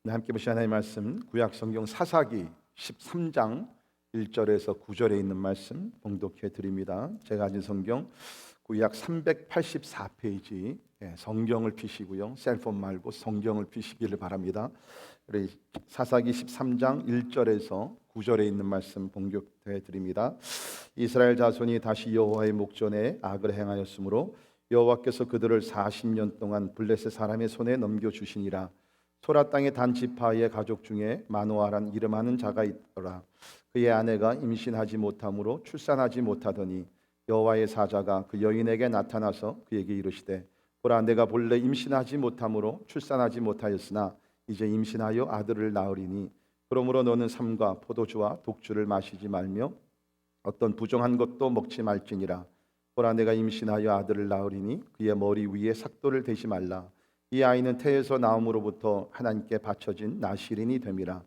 네, 함께 보신 하나님의 말씀 구약 성경 사사기 13장 1절에서 9절에 있는 말씀 봉독해 드립니다. 제가 가진 성경 구약 384페이지, 성경을 피시고요. 셀폰 말고 성경을 피시기를 바랍니다. 우리 사사기 13장 1절에서 9절에 있는 말씀 봉독해 드립니다. 이스라엘 자손이 다시 여호와의 목전에 악을 행하였으므로 여호와께서 그들을 40년 동안 블레셋 사람의 손에 넘겨 주시니라. 소라 땅의 단 지파의 가족 중에 마노아란 이름하는 자가 있더라. 그의 아내가 임신하지 못하므로 출산하지 못하더니 여호와의 사자가 그 여인에게 나타나서 그에게 이르시되, 보라, 내가 본래 임신하지 못하므로 출산하지 못하였으나 이제 임신하여 아들을 낳으리니 그러므로 너는 삼과 포도주와 독주를 마시지 말며 어떤 부정한 것도 먹지 말지니라. 보라, 내가 임신하여 아들을 낳으리니 그의 머리 위에 삭도를 대지 말라. 이 아이는 태에서 나옴으로부터 하나님께 바쳐진 나실인이 됨이라.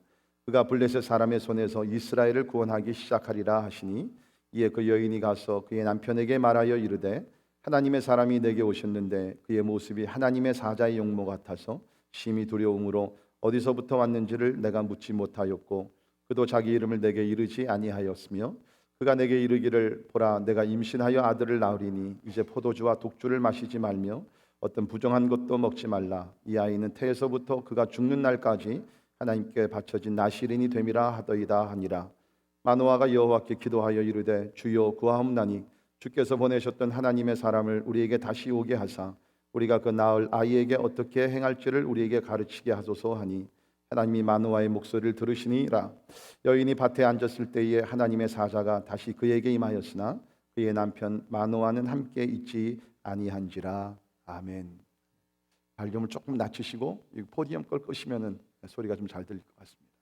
그가 블레셋 사람의 손에서 이스라엘을 구원하기 시작하리라 하시니, 이에 그 여인이 가서 그의 남편에게 말하여 이르되, 하나님의 사람이 내게 오셨는데 그의 모습이 하나님의 사자의 용모 같아서 심히 두려움으로 어디서부터 왔는지를 내가 묻지 못하였고, 그도 자기 이름을 내게 이르지 아니하였으며, 그가 내게 이르기를, 보라, 내가 임신하여 아들을 낳으리니 이제 포도주와 독주를 마시지 말며 어떤 부정한 것도 먹지 말라. 이 아이는 태에서부터 그가 죽는 날까지 하나님께 바쳐진 나실인이 됨이라 하더이다 하니라. 마노아가 여호와께 기도하여 이르되, 주여 구하옵나니 주께서 보내셨던 하나님의 사람을 우리에게 다시 오게 하사 우리가 그 낳을 아이에게 어떻게 행할지를 우리에게 가르치게 하소서 하니, 하나님이 마노아의 목소리를 들으시니라. 여인이 밭에 앉았을 때에 하나님의 사자가 다시 그에게 임하였으나 그의 남편 마노아는 함께 있지 아니한지라. 아멘. 발륨을 조금 낮추시고 포디움 걸 끄시면은 소리가 좀 잘 들릴 것 같습니다.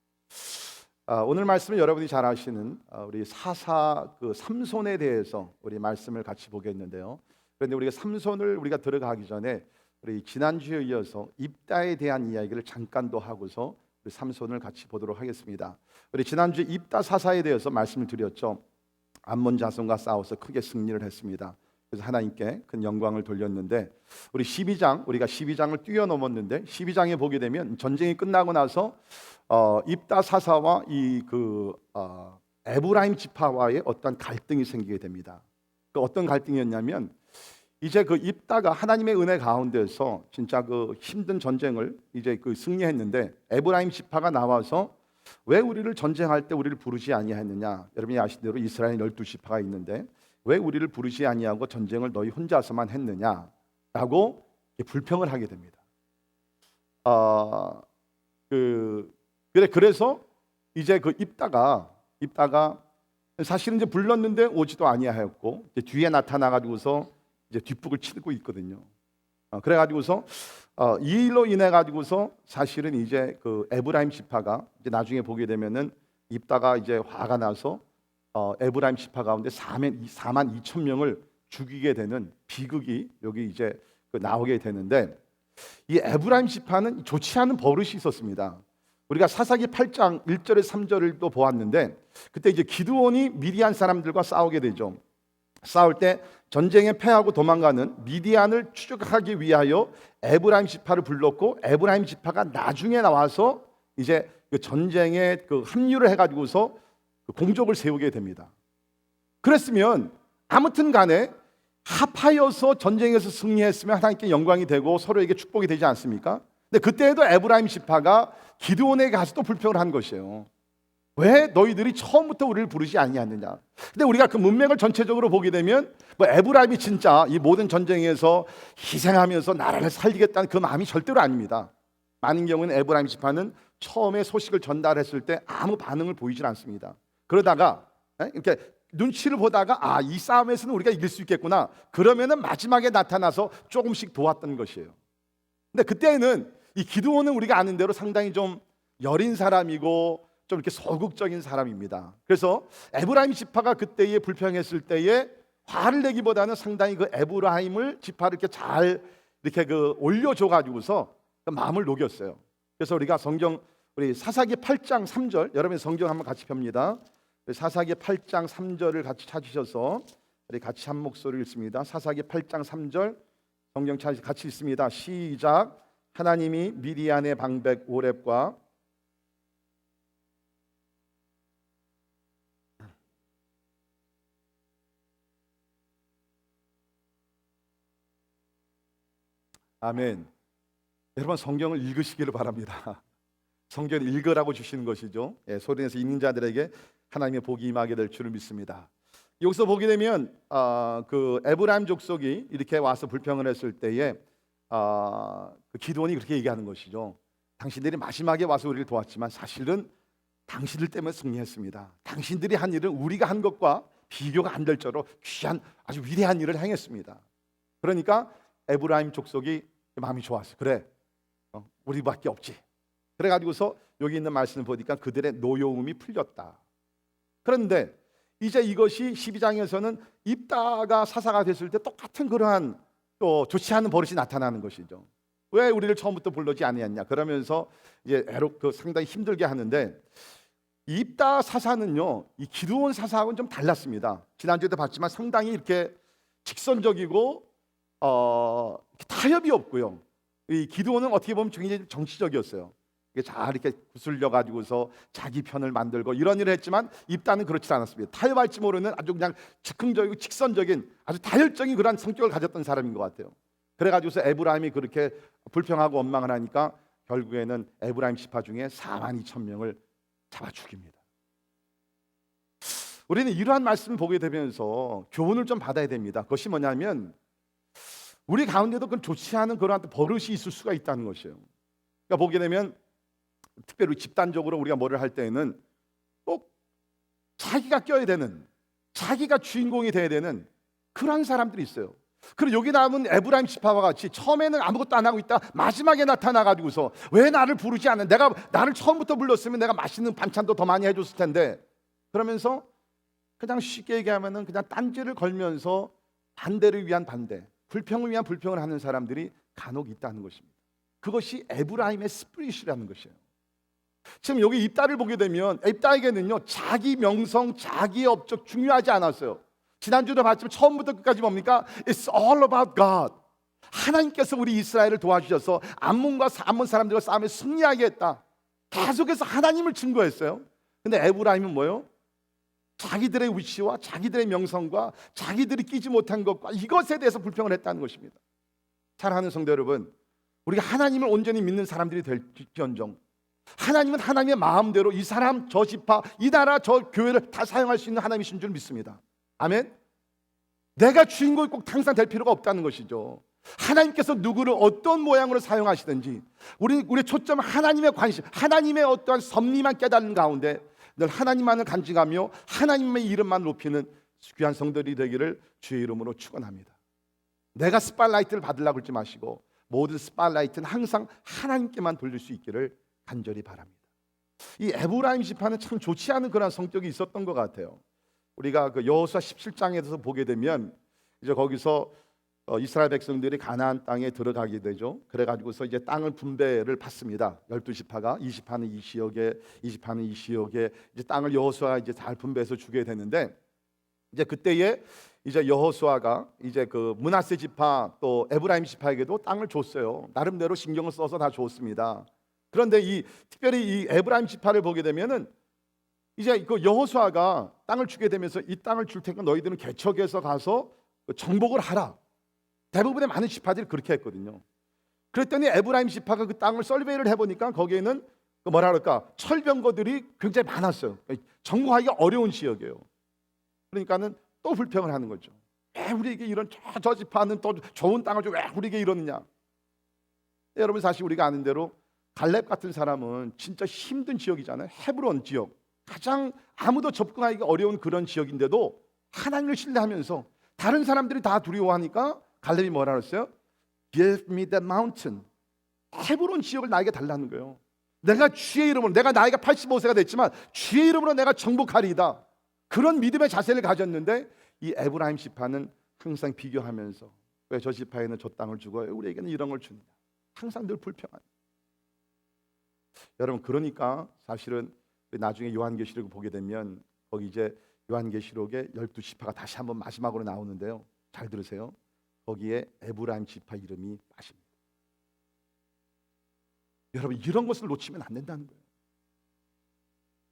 오늘 말씀은 여러분이 잘 아시는 우리 사사 삼손에 대해서 우리 말씀을 같이 보겠는데요. 그런데 우리가 삼손을 우리가 들어가기 전에 우리 지난주에 이어서 입다에 대한 이야기를 잠깐 더 하고서 우리 삼손을 같이 보도록 하겠습니다. 우리 지난주 입다 사사에 대해서 말씀을 드렸죠. 암몬 자손과 싸워서 크게 승리를 했습니다. 그래서 하나님께 큰 영광을 돌렸는데, 우리 12장, 우리가 12장을 뛰어넘었는데 12장에 보게 되면 전쟁이 끝나고 나서 입다 사사와 에브라임 지파와의 어떤 갈등이 생기게 됩니다. 그 어떤 갈등이었냐면, 이제 그 입다가 하나님의 은혜 가운데서 진짜 그 힘든 전쟁을 이제 승리했는데, 에브라임 지파가 나와서 왜 우리를 전쟁할 때 우리를 부르지 아니하느냐. 여러분이 아시는 대로 이스라엘 12지파가 있는데 왜 우리를 부르지 아니하고 전쟁을 너희 혼자서만 했느냐라고 불평을 하게 됩니다. 그래서 이제 그 입다가 사실은 이제 불렀는데 오지도 아니하였고, 이제 뒤에 나타나가지고서 이제 뒷북을 치고 있거든요. 그래가지고서 이 일로 인해 가지고서 사실은 이제 그 에브라임 지파가 이제 나중에 보게 되면은 입다가 이제 화가 나서 에브라임 지파 가운데 4만 2천 명을 죽이게 되는 비극이 여기 이제 나오게 되는데, 이 에브라임 지파는 좋지 않은 버릇이 있었습니다. 우리가 사사기 8장 1절에 3절을 또 보았는데, 그때 이제 기드온이 미디안 사람들과 싸우게 되죠. 싸울 때 전쟁에 패하고 도망가는 미디안을 추적하기 위하여 에브라임 지파를 불렀고, 에브라임 지파가 나중에 나와서 이제 그 전쟁에 합류를 해가지고서 공적을 세우게 됩니다. 그랬으면 아무튼 간에 합하여서 전쟁에서 승리했으면 하나님께 영광이 되고 서로에게 축복이 되지 않습니까? 근데 그때에도 에브라임 지파가 기드온에게 가서 또 불평을 한 것이에요. 왜 너희들이 처음부터 우리를 부르지 아니하느냐. 근데 우리가 그 문맥을 전체적으로 보게 되면 에브라임이 진짜 이 모든 전쟁에서 희생하면서 나라를 살리겠다는 그 마음이 절대로 아닙니다. 많은 경우는 에브라임 지파는 처음에 소식을 전달했을 때 아무 반응을 보이질 않습니다. 그러다가 이렇게 눈치를 보다가 이 싸움에서는 우리가 이길 수 있겠구나, 그러면은 마지막에 나타나서 조금씩 도왔던 것이에요. 근데 그때는 이 기드온은 우리가 아는 대로 상당히 좀 여린 사람이고 좀 이렇게 소극적인 사람입니다. 그래서 에브라임 지파가 그때에 불평했을 때에 화를 내기보다는 상당히 그 에브라임을 지파를 이렇게 잘 이렇게 올려줘 가지고서 마음을 녹였어요. 그래서 우리가 성경 우리 사사기 8장 3절, 여러분 성경 한번 같이 봅니다. 사사기 8장 3절을 같이 찾으셔서 우리 같이 한 목소리를 읽습니다. 사사기 8장 3절 성경 같이 읽습니다. 시작. 하나님이 미디안의 방백 오렙과 아멘. 여러분 성경을 읽으시기를 바랍니다. 성경을 읽으라고 주시는 것이죠. 예, 소리내서 읽는 자들에게 하나님의 복이 임하게 될 줄을 믿습니다. 여기서 보게 되면 그 에브라임 족속이 이렇게 와서 불평을 했을 때에 그 기드온이 그렇게 얘기하는 것이죠. 당신들이 마지막에 와서 우리를 도왔지만 사실은 당신들 때문에 승리했습니다. 당신들이 한 일은 우리가 한 것과 비교가 안 될 정도로 귀한 아주 위대한 일을 행했습니다. 그러니까 에브라임 족속이 마음이 좋았어. 그래, 우리밖에 없지. 그래가지고서 여기 있는 말씀을 보니까 그들의 노여움이 풀렸다. 그런데 이제 이것이 12장에서는 입다가 사사가 됐을 때 똑같은 그러한 또 좋지 않은 버릇이 나타나는 것이죠. 왜 우리를 처음부터 불러지 아니했냐? 그러면서 이제 상당히 힘들게 하는데, 입다 사사는요, 이 기드온 사사하고는 좀 달랐습니다. 지난주에도 봤지만 상당히 이렇게 직선적이고 타협이 없고요. 이 기드온은 어떻게 보면 굉장히 정치적이었어요. 잘 이렇게 구슬려 가지고서 자기 편을 만들고 이런 일을 했지만 입다는 그렇지 않았습니다. 타협할지 모르는 아주 그냥 즉흥적이고 직선적인 아주 다혈적인 그런 성격을 가졌던 사람인 것 같아요. 그래가지고서 에브라임이 그렇게 불평하고 원망을 하니까 결국에는 에브라임 지파 중에 4만 2천 명을 잡아 죽입니다. 우리는 이러한 말씀을 보게 되면서 교훈을 좀 받아야 됩니다. 그것이 뭐냐면 우리 가운데도 그런 좋지 않은 그런 버릇이 있을 수가 있다는 것이에요. 그러니까 보게 되면 특별히 집단적으로 우리가 뭐를 할 때에는 꼭 자기가 껴야 되는, 자기가 주인공이 돼야 되는 그런 사람들이 있어요. 그리고 여기 남은 에브라임 지파와 같이 처음에는 아무것도 안 하고 있다 마지막에 나타나 가지고서 왜 나를 부르지 않는, 내가 나를 처음부터 불렀으면 내가 맛있는 반찬도 더 많이 해줬을 텐데, 그러면서 그냥 쉽게 얘기하면은 그냥 딴지를 걸면서 반대를 위한 반대, 불평을 위한 불평을 하는 사람들이 간혹 있다는 것입니다. 그것이 에브라임의 스피릿이라는 것이에요. 지금 여기 입다를 보게 되면 입다에게는요, 자기 명성, 자기 업적 중요하지 않았어요. 지난주도 봤지만 처음부터 끝까지 뭡니까? It's all about God. 하나님께서 우리 이스라엘을 도와주셔서 암몬과 암몬 사람들과 싸움에 승리하게 했다. 계속해서 하나님을 증거했어요. 근데 에브라임은 뭐예요? 자기들의 위치와 자기들의 명성과 자기들이 끼지 못한 것과 이것에 대해서 불평을 했다는 것입니다. 사랑하는 성도 여러분, 우리가 하나님을 온전히 믿는 사람들이 될지언정 하나님은 하나님의 마음대로 이 사람, 저 지파, 이 나라, 저 교회를 다 사용할 수 있는 하나님이신 줄 믿습니다. 아멘. 내가 주인공이 꼭 항상 될 필요가 없다는 것이죠. 하나님께서 누구를 어떤 모양으로 사용하시든지 우리 초점은 하나님의 관심, 하나님의 어떠한 섭리만 깨닫는 가운데 늘 하나님만을 간직하며 하나님의 이름만 높이는 귀한 성도들이 되기를 주의 이름으로 축원합니다. 내가 스팟라이트를 받으려고 그러지 마시고 모든 스팟라이트는 항상 하나님께만 돌릴 수 있기를 간절히 바랍니다. 이 에브라임 지파는 참 좋지 않은 그런 성격이 있었던 것 같아요. 우리가 그 여호수아 17장에서 보게 되면 이제 거기서 이스라엘 백성들이 가나안 땅에 들어가게 되죠. 그래가지고서 이제 땅을 분배를 받습니다. 12지파가 20파는 이 지역에, 20파는 이 지역에 이제 땅을 여호수아가 이제 잘 분배해서 주게 되는데, 이제 그때에 이제 여호수아가 이제 그 므낫세 지파 또 에브라임 지파에게도 땅을 줬어요. 나름대로 신경을 써서 다 줬습니다. 그런데 특별히 이 에브라임 지파를 보게 되면은 이제 그 여호수아가 땅을 주게 되면서 이 땅을 줄 테니까 너희들은 개척해서 가서 정복을 하라. 대부분의 많은 지파들이 그렇게 했거든요. 그랬더니 에브라임 지파가 그 땅을 설베이를 해보니까 거기에는 그 뭐라 그럴까, 철병거들이 굉장히 많았어요. 정복하기가 어려운 지역이에요. 그러니까는 또 불평을 하는 거죠. 왜 우리에게 이런 저 지파는 또 좋은 땅을 줘, 왜 우리에게 이러느냐. 여러분 사실 우리가 아는 대로 갈렙 같은 사람은 진짜 힘든 지역이잖아요. 헤브론 지역, 가장 아무도 접근하기가 어려운 그런 지역인데도 하나님을 신뢰하면서 다른 사람들이 다 두려워하니까 갈렙이 뭐라 그랬어요? Give me the mountain. 헤브론 지역을 나에게 달라는 거예요. 내가 주의 이름으로, 내가 나이가 85세가 됐지만 주의 이름으로 내가 정복하리이다. 그런 믿음의 자세를 가졌는데 이 에브라임 지파는 항상 비교하면서 왜 저 지파에는 저 땅을 주고 왜 우리에게는 이런 걸 주느냐. 항상 늘 불평한. 여러분 그러니까 사실은 나중에 요한계시록을 보게 되면 거기 이제 요한계시록에 12지파가 다시 한번 마지막으로 나오는데요. 잘 들으세요. 거기에 에브라임 지파 이름이 빠집니다. 여러분, 이런 것을 놓치면 안 된다는 거예요.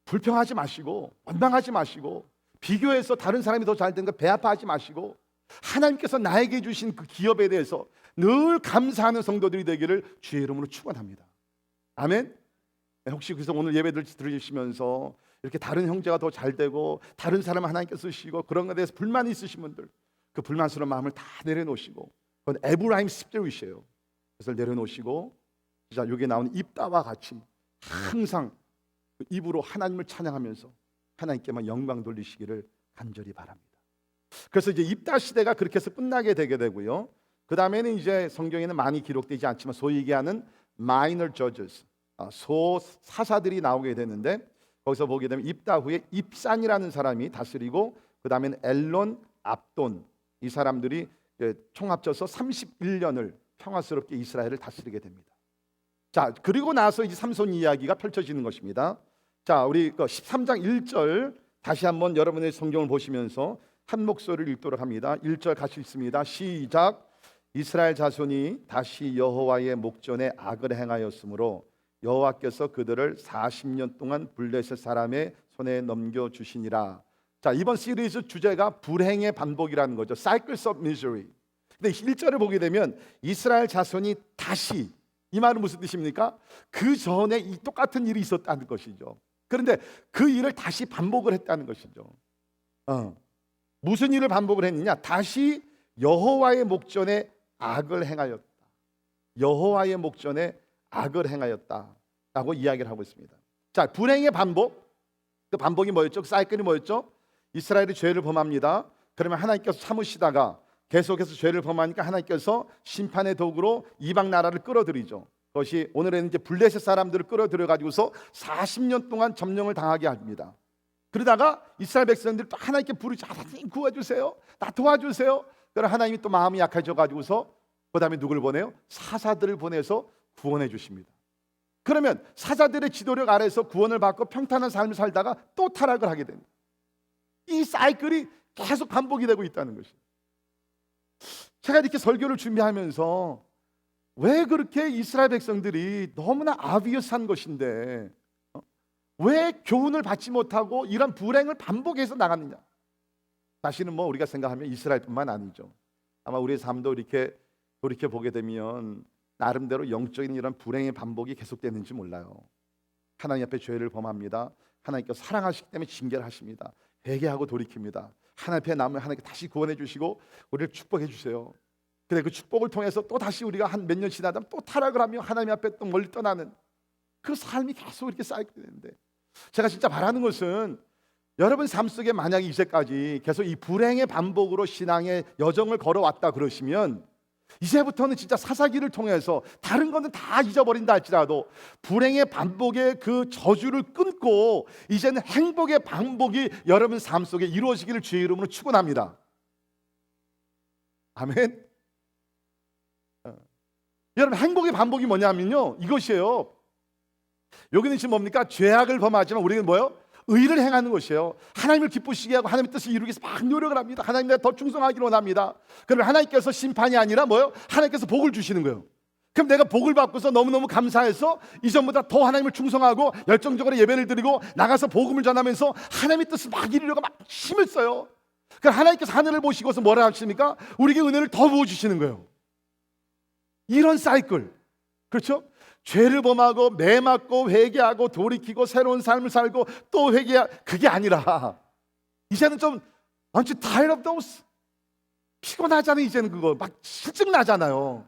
불평하지 마시고 원망하지 마시고 비교해서 다른 사람이 더 잘 된 거 배 아파하지 마시고 하나님께서 나에게 주신 그 기업에 대해서 늘 감사하는 성도들이 되기를 주의 이름으로 축원합니다. 아멘. 혹시 그래서 오늘 예배들 들으시면서 이렇게 다른 형제가 더 잘 되고 다른 사람을 하나님께서 쓰시고 그런 것에 대해서 불만이 있으신 분들, 그 불만스러운 마음을 다 내려놓으시고, 그건 에브라임 스피릿이에요. 그것을 내려놓으시고 진짜 여기에 나오는 입다와 같이 항상 그 입으로 하나님을 찬양하면서 하나님께만 영광 돌리시기를 간절히 바랍니다. 그래서 이제 입다 시대가 그렇게 해서 끝나게 되게 되고요. 그 다음에는 이제 성경에는 많이 기록되지 않지만 소위 얘기하는 minor judges, 소 사사들이 나오게 되는데, 거기서 보게 되면 입다 후에 입산이라는 사람이 다스리고, 그 다음에는 엘론, 압돈, 이 사람들이 총 합쳐서 31년을 평화스럽게 이스라엘을 다스리게 됩니다. 자, 그리고 나서 이제 삼손 이야기가 펼쳐지는 것입니다. 자, 우리 13장 1절 다시 한번 여러분의 성경을 보시면서 한 목소리를 읽도록 합니다. 1절 같이 읽습니다. 시작. 이스라엘 자손이 다시 여호와의 목전에 악을 행하였으므로 여호와께서 그들을 40년 동안 블레셋 사람의 손에 넘겨주시니라. 자, 이번 시리즈 주제가 불행의 반복이라는 거죠. Cycles of misery. 근데 1절을 보게 되면 이스라엘 자손이 다시, 이 말은 무슨 뜻입니까? 그 전에 이 똑같은 일이 있었다는 것이죠. 그런데 그 일을 다시 반복을 했다는 것이죠. 무슨 일을 반복을 했느냐? 다시 여호와의 목전에 악을 행하였다. 여호와의 목전에 악을 행하였다라고 이야기를 하고 있습니다. 자, 불행의 반복. 그 반복이 뭐였죠? 그 사이클이 뭐였죠? 이스라엘이 죄를 범합니다. 그러면 하나님께서 참으시다가 계속해서 죄를 범하니까 하나님께서 심판의 도구로 이방 나라를 끌어들이죠. 그것이 오늘에는 이제 블레셋 사람들을 끌어들여 가지고서 40년 동안 점령을 당하게 합니다. 그러다가 이스라엘 백성들이 또 하나님께 부르죠. 하나님 구해주세요. 나 도와주세요. 그러나 하나님이 또 마음이 약해져 가지고서 그 다음에 누굴 보내요? 사사들을 보내서 구원해 주십니다. 그러면 사자들의 지도력 아래서 구원을 받고 평탄한 삶을 살다가 또 타락을 하게 됩니다. 이 사이클이 계속 반복이 되고 있다는 것이죠. 제가 이렇게 설교를 준비하면서 왜 그렇게 이스라엘 백성들이 너무나 아비어스한 것인데 왜 교훈을 받지 못하고 이런 불행을 반복해서 나갔느냐? 사실은 뭐 우리가 생각하면 이스라엘뿐만 아니죠. 아마 우리의 삶도 이렇게 돌이켜 보게 되면 나름대로 영적인 이런 불행의 반복이 계속되는지 몰라요. 하나님 앞에 죄를 범합니다. 하나님께서 사랑하시기 때문에 징계를 하십니다. 회개하고 돌이킵니다. 하나님 앞에 남으면 하나님께 다시 구원해 주시고 우리를 축복해 주세요. 근데 그 축복을 통해서 또 다시 우리가 한 몇 년 지나다 또 타락을 하며 하나님 앞에 또 멀리 떠나는 그 삶이 계속 이렇게 쌓이게 되는데, 제가 진짜 바라는 것은 여러분 삶 속에 만약에 이제까지 계속 이 불행의 반복으로 신앙의 여정을 걸어왔다 그러시면 이제부터는 진짜 사사기를 통해서 다른 거는 다 잊어버린다 할지라도 불행의 반복의 그 저주를 끊고 이제는 행복의 반복이 여러분 삶 속에 이루어지기를 주의 이름으로 축원합니다. 아멘. 여러분, 행복의 반복이 뭐냐면요, 이것이에요. 여기는 지금 뭡니까? 죄악을 범하지만 우리는 뭐예요? 의를 행하는 것이에요. 하나님을 기쁘시게 하고 하나님의 뜻을 이루기 위해서 막 노력을 합니다. 하나님에 더 충성하기를 원합니다. 그러면 하나님께서 심판이 아니라 뭐예요? 하나님께서 복을 주시는 거예요. 그럼 내가 복을 받고서 너무너무 감사해서 이전보다 더 하나님을 충성하고 열정적으로 예배를 드리고 나가서 복음을 전하면서 하나님의 뜻을 막 이루려고 막 힘을 써요. 그럼 하나님께서 하늘을 보시고서 뭐라 하십니까? 우리에게 은혜를 더 부어주시는 거예요. 이런 사이클, 그렇죠? 죄를 범하고 매 맞고 회개하고 돌이키고 새로운 삶을 살고 또 그게 아니라 이제는 좀 aren't you tired of those? 피곤하잖아요. 이제는 그거 막 실증 나잖아요.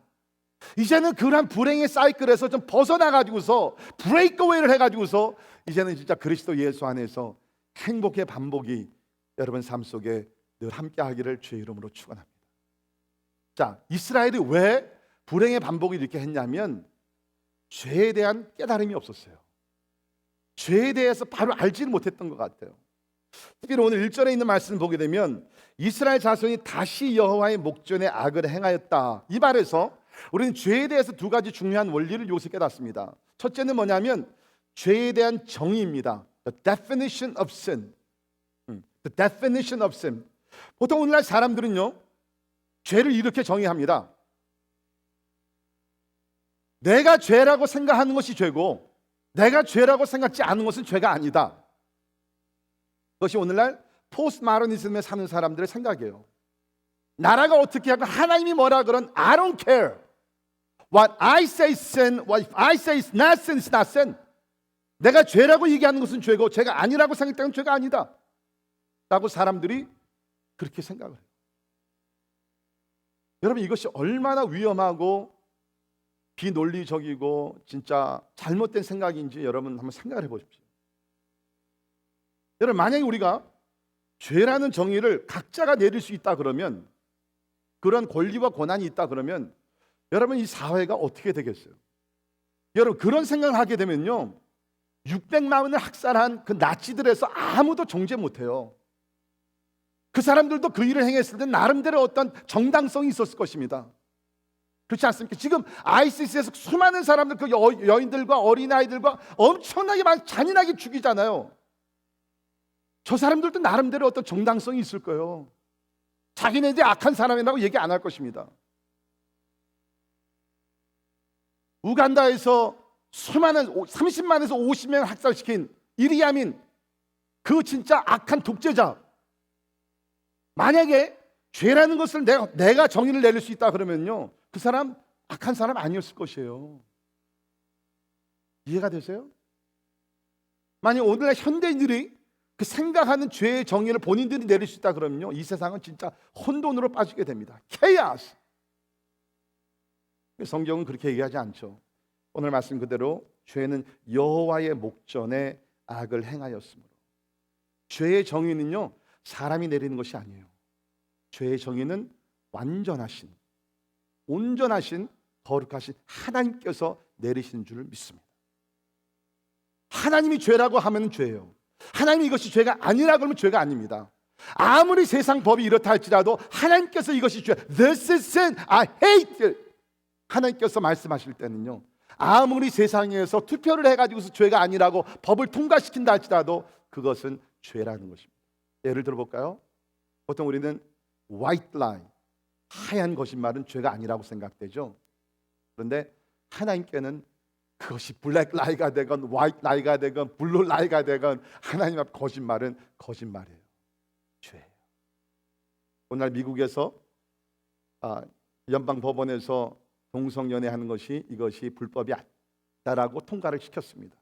이제는 그런 불행의 사이클에서 좀 벗어나가지고서 브레이크웨이를 해가지고서 이제는 진짜 그리스도 예수 안에서 행복의 반복이 여러분 삶 속에 늘 함께하기를 주의 이름으로 축원합니다. 자, 이스라엘이 왜 불행의 반복을 이렇게 했냐면 죄에 대한 깨달음이 없었어요. 죄에 대해서 바로 알지를 못했던 것 같아요. 특별히 오늘 1절에 있는 말씀을 보게 되면 이스라엘 자손이 다시 여호와의 목전에 악을 행하였다, 이 말에서 우리는 죄에 대해서 두 가지 중요한 원리를 여기서 깨닫습니다. 첫째는 뭐냐면 죄에 대한 정의입니다. The definition of sin. The definition of sin. 보통 오늘날 사람들은요, 죄를 이렇게 정의합니다. 내가 죄라고 생각하는 것이 죄고 내가 죄라고 생각지 않은 것은 죄가 아니다. 그것이 오늘날 포스트 마더니즘에 사는 사람들의 생각이에요. 나라가 어떻게 하고 하나님이 뭐라 그런 I don't care. What I say is sin, what I say is not sin, is not sin. 내가 죄라고 얘기하는 것은 죄고 죄가 아니라고 생각하는 죄가 아니다 라고 사람들이 그렇게 생각을 해요. 여러분, 이것이 얼마나 위험하고 비논리적이고 진짜 잘못된 생각인지 여러분 한번 생각을 해보십시오. 여러분, 만약에 우리가 죄라는 정의를 각자가 내릴 수 있다 그러면, 그런 권리와 권한이 있다 그러면 여러분, 이 사회가 어떻게 되겠어요? 여러분, 그런 생각을 하게 되면요, 600만을 학살한 그 나치들에서 아무도 정죄 못해요. 그 사람들도 그 일을 행했을 때 나름대로 어떤 정당성이 있었을 것입니다. 그렇지 않습니까? 지금 ISIS에서 수많은 사람들, 그 여인들과 어린아이들과 엄청나게 잔인하게 죽이잖아요. 저 사람들도 나름대로 어떤 정당성이 있을 거예요. 자기네들이 악한 사람이라고 얘기 안 할 것입니다. 우간다에서 수많은 30만에서 50명을 학살시킨 이리아민, 그 진짜 악한 독재자, 만약에 죄라는 것을 내가 정의를 내릴 수 있다 그러면요, 그 사람 악한 사람 아니었을 것이에요. 이해가 되세요? 만약 오늘날 현대인들이 그 생각하는 죄의 정의를 본인들이 내릴 수 있다 그러면요, 이 세상은 진짜 혼돈으로 빠지게 됩니다. 케이오스. 성경은 그렇게 얘기하지 않죠. 오늘 말씀 그대로 죄는 여호와의 목전에 악을 행하였으므로. 죄의 정의는요, 사람이 내리는 것이 아니에요. 죄의 정의는 완전하신, 온전하신, 거룩하신 하나님께서 내리시는 줄을 믿습니다. 하나님이 죄라고 하면 죄예요. 하나님이 이것이 죄가 아니라고 하면 죄가 아닙니다. 아무리 세상 법이 이렇다 할지라도 하나님께서 이것이 죄, This is sin, I hate it, 하나님께서 말씀하실 때는요, 아무리 세상에서 투표를 해가지고서 죄가 아니라고 법을 통과시킨다 할지라도 그것은 죄라는 것입니다. 예를 들어볼까요? 보통 우리는 white lie, 하얀 거짓말은 죄가 아니라고 생각되죠. 그런데 하나님께는 그것이 블랙 라이가 되건 화이트 라이가 되건 블루 라이가 되건 하나님 앞 거짓말은 거짓말이에요. 죄예요. 오늘 미국에서 연방 법원에서 동성연애하는 것이 이것이 불법이 아니다라고 통과를 시켰습니다.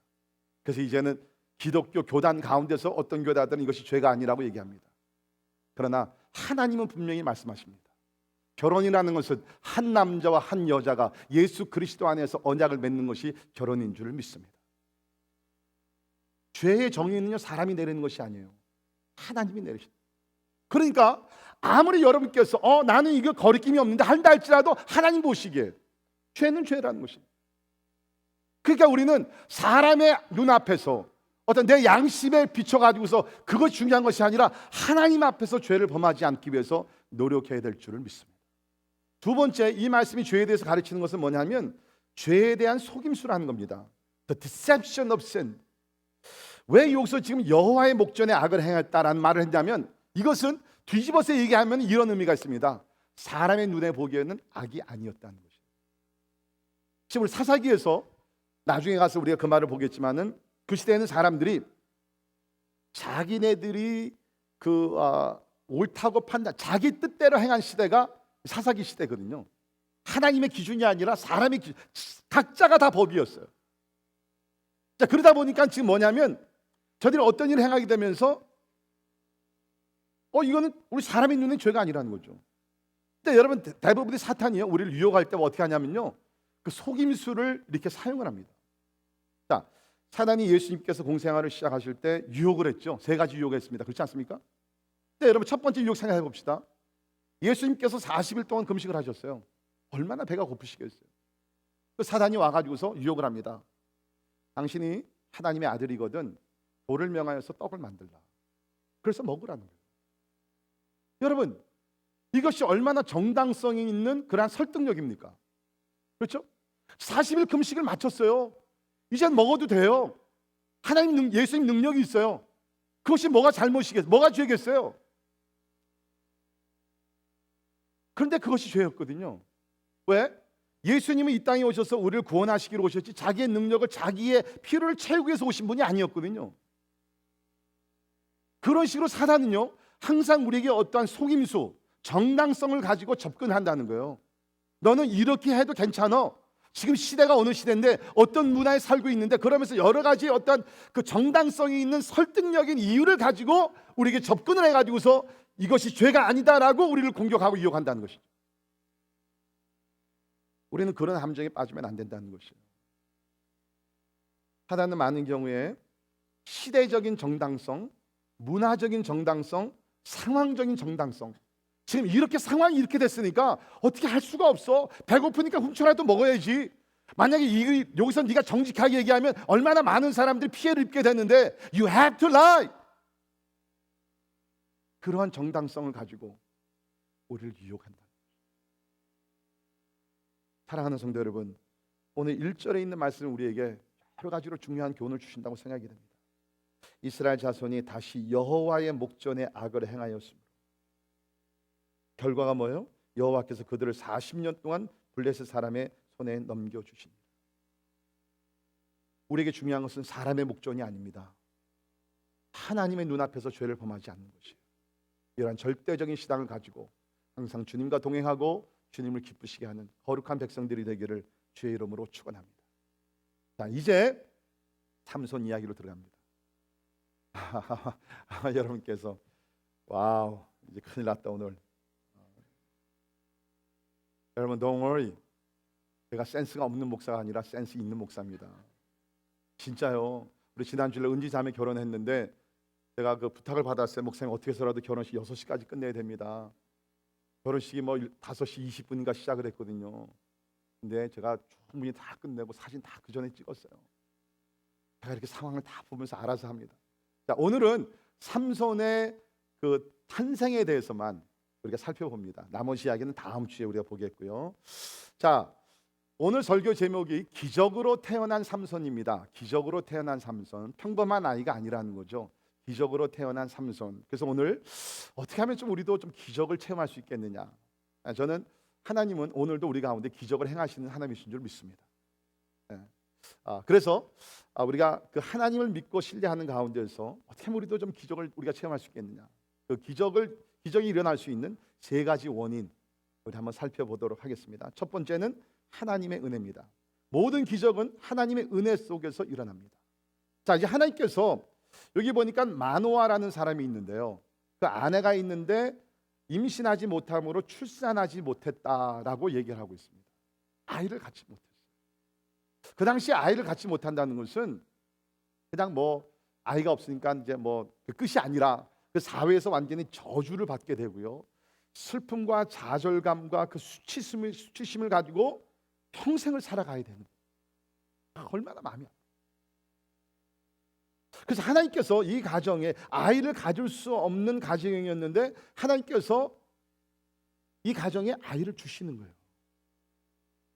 그래서 이제는 기독교 교단 가운데서 어떤 교단들은 이것이 죄가 아니라고 얘기합니다. 그러나 하나님은 분명히 말씀하십니다. 결혼이라는 것은 한 남자와 한 여자가 예수 그리스도 안에서 언약을 맺는 것이 결혼인 줄을 믿습니다. 죄의 정의는요, 사람이 내리는 것이 아니에요. 하나님이 내리십니다. 그러니까 아무리 여러분께서 나는 이거 거리낌이 없는데 한다 할지라도 하나님 보시기에 죄는 죄라는 것입니다. 그러니까 우리는 사람의 눈앞에서 어떤 내 양심에 비춰가지고서 그것이 중요한 것이 아니라 하나님 앞에서 죄를 범하지 않기 위해서 노력해야 될 줄을 믿습니다. 두 번째, 이 말씀이 죄에 대해서 가르치는 것은 뭐냐면 죄에 대한 속임수라는 겁니다. The deception of sin. 왜 여기서 지금 여호와의 목전에 악을 행했다라는 말을 했냐면, 이것은 뒤집어서 얘기하면 이런 의미가 있습니다. 사람의 눈에 보기에는 악이 아니었다는 것이에요. 지금 우리 사사기에서 나중에 가서 우리가 그 말을 보겠지만은, 그 시대에는 사람들이 자기네들이 옳다고 판단, 자기 뜻대로 행한 시대가 사사기 시대거든요. 하나님의 기준이 아니라 사람의 기준, 각자가 다 법이었어요. 자, 그러다 보니까 지금 뭐냐면 저들이 어떤 일을 행하게 되면서 이거는 우리 사람의 눈에 죄가 아니라는 거죠. 근데 여러분, 대부분의 사탄이요, 우리를 유혹할 때 어떻게 하냐면요, 그 속임수를 이렇게 사용을 합니다. 자, 사단이 예수님께서 공생활을 시작하실 때 유혹을 했죠. 3가지 유혹을 했습니다. 그렇지 않습니까? 근데 여러분, 첫 번째 유혹 생각해 봅시다. 예수님께서 40일 동안 금식을 하셨어요. 얼마나 배가 고프시겠어요. 그 사단이 와가지고서 유혹을 합니다. 당신이 하나님의 아들이거든 돌을 명하여서 떡을 만들라. 그래서 먹으라는 거예요. 여러분, 이것이 얼마나 정당성이 있는 그러한 설득력입니까? 그렇죠? 40일 금식을 마쳤어요. 이젠 먹어도 돼요. 하나님, 예수님 능력이 있어요. 그것이 뭐가 잘못이겠어요? 뭐가 죄겠어요? 그런데 그것이 죄였거든요. 왜? 예수님은 이 땅에 오셔서 우리를 구원하시기로 오셨지 자기의 능력을, 자기의 필요를 채우기 위해서 오신 분이 아니었거든요. 그런 식으로 사단은요, 항상 우리에게 어떠한 속임수, 정당성을 가지고 접근한다는 거예요. 너는 이렇게 해도 괜찮아. 지금 시대가 어느 시대인데 어떤 문화에 살고 있는데, 그러면서 여러 가지 어떤 그 정당성이 있는 설득력인 이유를 가지고 우리에게 접근을 해가지고서 이것이 죄가 아니다라고 우리를 공격하고 유혹한다는 것이죠. 우리는 그런 함정에 빠지면 안 된다는 것이에요. 사단은 많은 경우에 시대적인 정당성, 문화적인 정당성, 상황적인 정당성, 지금 이렇게 상황이 이렇게 됐으니까 어떻게 할 수가 없어. 배고프니까 훔쳐라도 먹어야지. 만약에 여기서 네가 정직하게 얘기하면 얼마나 많은 사람들이 피해를 입게 되는데 You have to lie. 그러한 정당성을 가지고 우리를 유혹한다. 사랑하는 성도 여러분, 오늘 1절에 있는 말씀은 우리에게 여러 가지로 중요한 교훈을 주신다고 생각이 됩니다. 이스라엘 자손이 다시 여호와의 목전에 악을 행하였으므로 결과가 뭐예요? 여호와께서 그들을 40년 동안 블레셋 사람의 손에 넘겨주십니다. 우리에게 중요한 것은 사람의 목전이 아닙니다. 하나님의 눈앞에서 죄를 범하지 않는 것이에요. 이러한 절대적인 신앙을 가지고 항상 주님과 동행하고 주님을 기쁘시게 하는 거룩한 백성들이 되기를 주의 이름으로 축원합니다. 자, 이제 삼손 이야기로 들어갑니다. 여러분께서 와우, 이제 큰일 났다 오늘. 여러분 don't worry. 제가 센스가 없는 목사가 아니라 센스 있는 목사입니다. 진짜요. 우리 지난주에 은지 자매 결혼했는데 제가 그 부탁을 받았어요. 목사님 어떻게 해서라도 결혼식 6시까지 끝내야 됩니다. 결혼식이 뭐 5시 20분인가 시작을 했거든요. 근데 제가 충분히 다 끝내고 사진 다 그 전에 찍었어요. 제가 이렇게 상황을 다 보면서 알아서 합니다. 자, 오늘은 삼손의 그 탄생에 대해서만 우리가 살펴봅니다. 나머지 이야기는 다음 주에 우리가 보겠고요. 자, 오늘 설교 제목이 기적으로 태어난 삼손입니다. 기적으로 태어난 삼손, 평범한 아이가 아니라는 거죠. 기적으로 태어난 삼손. 그래서 오늘 어떻게 하면 좀 우리도 좀 기적을 체험할 수 있겠느냐. 저는 하나님은 오늘도 우리 가운데 기적을 행하시는 하나님이신 줄 믿습니다. 그래서 우리가 그 하나님을 믿고 신뢰하는 가운데서 어떻게 하면 우리도 좀 기적을 우리가 체험할 수 있겠느냐. 그 기적이 일어날 수 있는 3가지 원인 우리 한번 살펴보도록 하겠습니다. 첫 번째는 하나님의 은혜입니다. 모든 기적은 하나님의 은혜 속에서 일어납니다. 자, 이제 하나님께서 여기 보니까 마노아라는 사람이 있는데요. 그 아내가 있는데 임신하지 못함으로 출산하지 못했다라고 얘기를 하고 있습니다. 아이를 갖지 못했어요. 그 당시 아이를 갖지 못한다는 것은 그냥 뭐 아이가 없으니까 이제 뭐 그 끝이 아니라 그 사회에서 완전히 저주를 받게 되고요. 슬픔과 좌절감과 그 수치심을 가지고 평생을 살아가야 되는 거예요. 얼마나 마음이 아파요. 그래서 하나님께서 이 가정에 아이를 가질 수 없는 가정이었는데 하나님께서 이 가정에 아이를 주시는 거예요.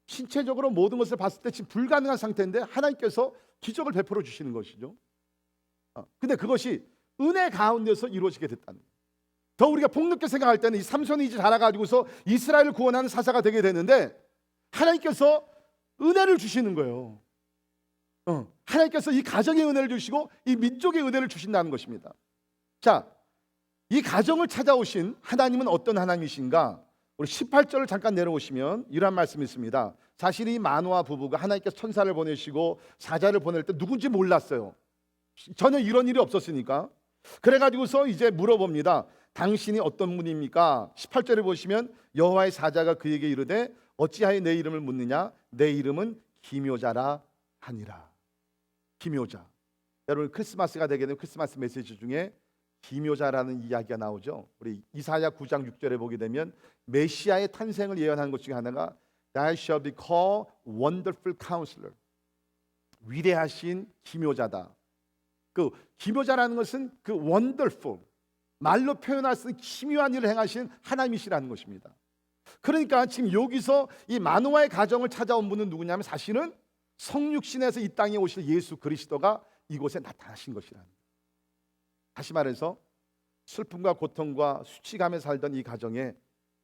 신체적으로 모든 것을 봤을 때 지금 불가능한 상태인데 하나님께서 기적을 베풀어 주시는 것이죠. 근데 그것이 은혜 가운데서 이루어지게 됐다는 거예요. 더 우리가 폭넓게 생각할 때는 이 삼손이 이제 자라가지고서 이스라엘을 구원하는 사사가 되게 되는데 하나님께서 은혜를 주시는 거예요. 하나님께서 이 가정의 은혜를 주시고 이 민족의 은혜를 주신다는 것입니다. 자, 이 가정을 찾아오신 하나님은 어떤 하나님이신가? 우리 18절을 잠깐 내려오시면 이러한 말씀이 있습니다. 사실 이 마노아 부부가 하나님께서 천사를 보내시고 사자를 보낼 때 누군지 몰랐어요. 전혀 이런 일이 없었으니까. 그래가지고서 이제 물어봅니다. 당신이 어떤 분입니까? 18절에 보시면 여호와의 사자가 그에게 이르되 어찌하여 내 이름을 묻느냐? 내 이름은 기묘자라 하니라. 기묘자. 여러분 크리스마스가 되게 되면 크리스마스 메시지 중에 기묘자라는 이야기가 나오죠. 우리 이사야 9장 6절에 보게 되면 메시아의 탄생을 예언하는 것 중에 하나가 Thou shall be called Wonderful Counselor. 위대하신 기묘자다. 그 기묘자라는 것은 그 wonderful, 말로 표현할 수 있는 기묘한 일을 행하신 하나님이시라는 것입니다. 그러니까 지금 여기서 이 마노아의 가정을 찾아온 분은 누구냐면 사실은 성육신에서 이 땅에 오실 예수 그리스도가 이곳에 나타나신 것이라는 거예요. 다시 말해서 슬픔과 고통과 수치감에 살던 이 가정에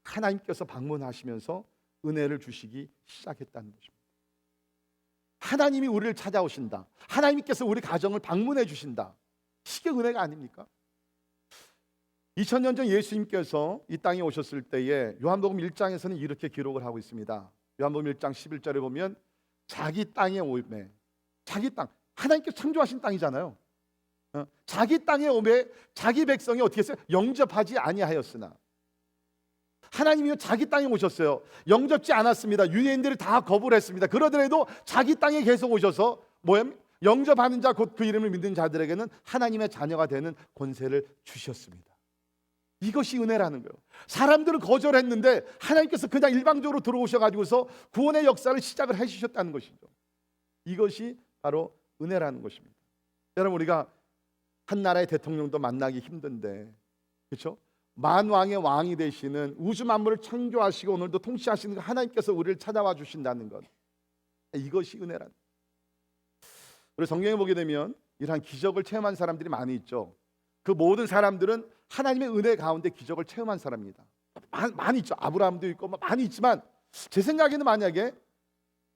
하나님께서 방문하시면서 은혜를 주시기 시작했다는 것입니다. 하나님이 우리를 찾아오신다. 하나님께서 우리 가정을 방문해 주신다. 이게 은혜가 아닙니까? 2000년 전 예수님께서 이 땅에 오셨을 때에 요한복음 1장에서는 이렇게 기록을 하고 있습니다. 요한복음 1장 11절에 보면 자기 땅에 오매, 자기 땅, 하나님께서 창조하신 땅이잖아요. 자기 땅에 오매 자기 백성이 어떻게 했어요? 영접하지 아니하였으나. 하나님이 자기 땅에 오셨어요. 영접지 않았습니다. 유대인들이 다 거부를 했습니다. 그러더라도 자기 땅에 계속 오셔서 뭐예요? 영접하는 자 곧 그 이름을 믿는 자들에게는 하나님의 자녀가 되는 권세를 주셨습니다. 이것이 은혜라는 거예요. 사람들은 거절했는데 하나님께서 그냥 일방적으로 들어오셔가지고서 구원의 역사를 시작을 해주셨다는 것이죠. 이것이 바로 은혜라는 것입니다. 여러분, 우리가 한 나라의 대통령도 만나기 힘든데, 그렇죠? 만왕의 왕이 되시는 우주 만물을 창조하시고 오늘도 통치하시는 하나님께서 우리를 찾아와 주신다는 것, 이것이 은혜란. 우리 성경에 보게 되면 이러한 기적을 체험한 사람들이 많이 있죠. 그 모든 사람들은 하나님의 은혜 가운데 기적을 체험한 사람입니다. 많이 있죠. 아브라함도 있고 많이 있지만, 제 생각에는 만약에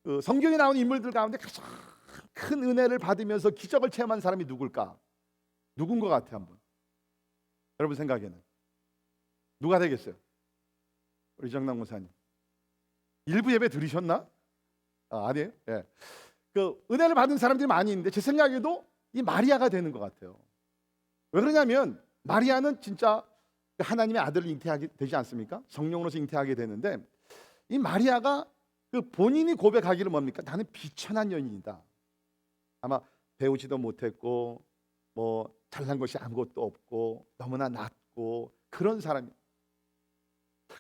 그 성경에 나오는 인물들 가운데 가장 큰 은혜를 받으면서 기적을 체험한 사람이 누굴까? 누군 것 같아요? 한번 여러분 생각에는 누가 되겠어요? 우리 정남 목사님 일부 예배 들으셨나? 아니에요? 예. 그 은혜를 받은 사람들이 많이 있는데 제 생각에도 이 마리아가 되는 것 같아요. 왜 그러냐면 마리아는 진짜 하나님의 아들을 잉태하게 되지 않습니까? 성령으로서 잉태하게 되는데, 이 마리아가 그 본인이 고백하기를 뭡니까? 나는 비천한 여인이다. 아마 배우지도 못했고 뭐 잘난 것이 아무것도 없고 너무나 낮고 그런 사람이.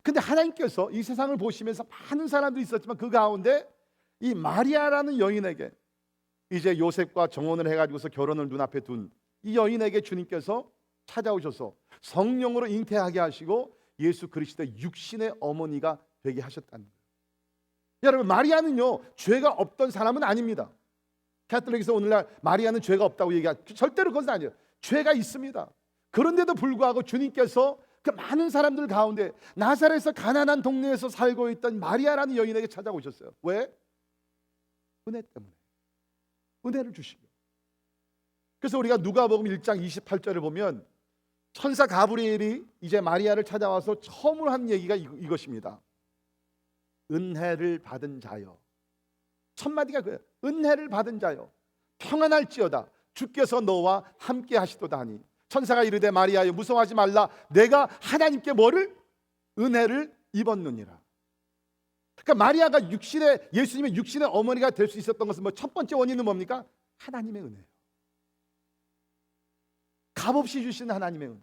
근데 하나님께서 이 세상을 보시면서 많은 사람들이 있었지만 그 가운데 이 마리아라는 여인에게, 이제 요셉과 정혼을 해가지고서 결혼을 눈앞에 둔 이 여인에게 주님께서 찾아오셔서 성령으로 잉태하게 하시고 예수 그리스도의 육신의 어머니가 되게 하셨다는 거예요. 여러분, 마리아는요 죄가 없던 사람은 아닙니다. 캐톨릭에서 오늘날 마리아는 죄가 없다고 얘기하죠. 절대로 그것은 아니에요. 죄가 있습니다. 그런데도 불구하고 주님께서 그 많은 사람들 가운데 나사렛에서 가난한 동네에서 살고 있던 마리아라는 여인에게 찾아오셨어요. 왜? 은혜 때문에. 은혜를 주시고. 그래서 우리가 누가복음 1장 28절을 보면 천사 가브리엘이 이제 마리아를 찾아와서 처음으로 한 얘기가 이것입니다. 은혜를 받은 자여. 첫 마디가 그래요. 은혜를 받은 자여, 평안할지어다. 주께서 너와 함께 하시도다 하니 천사가 이르되 마리아여 무서워하지 말라. 내가 하나님께 뭐를? 은혜를 입었느니라. 그러니까 마리아가 예수님의 육신의 어머니가 될 수 있었던 것은 첫 번째 원인은 뭡니까? 하나님의 은혜예요. 값없이 주시는 하나님의 은혜.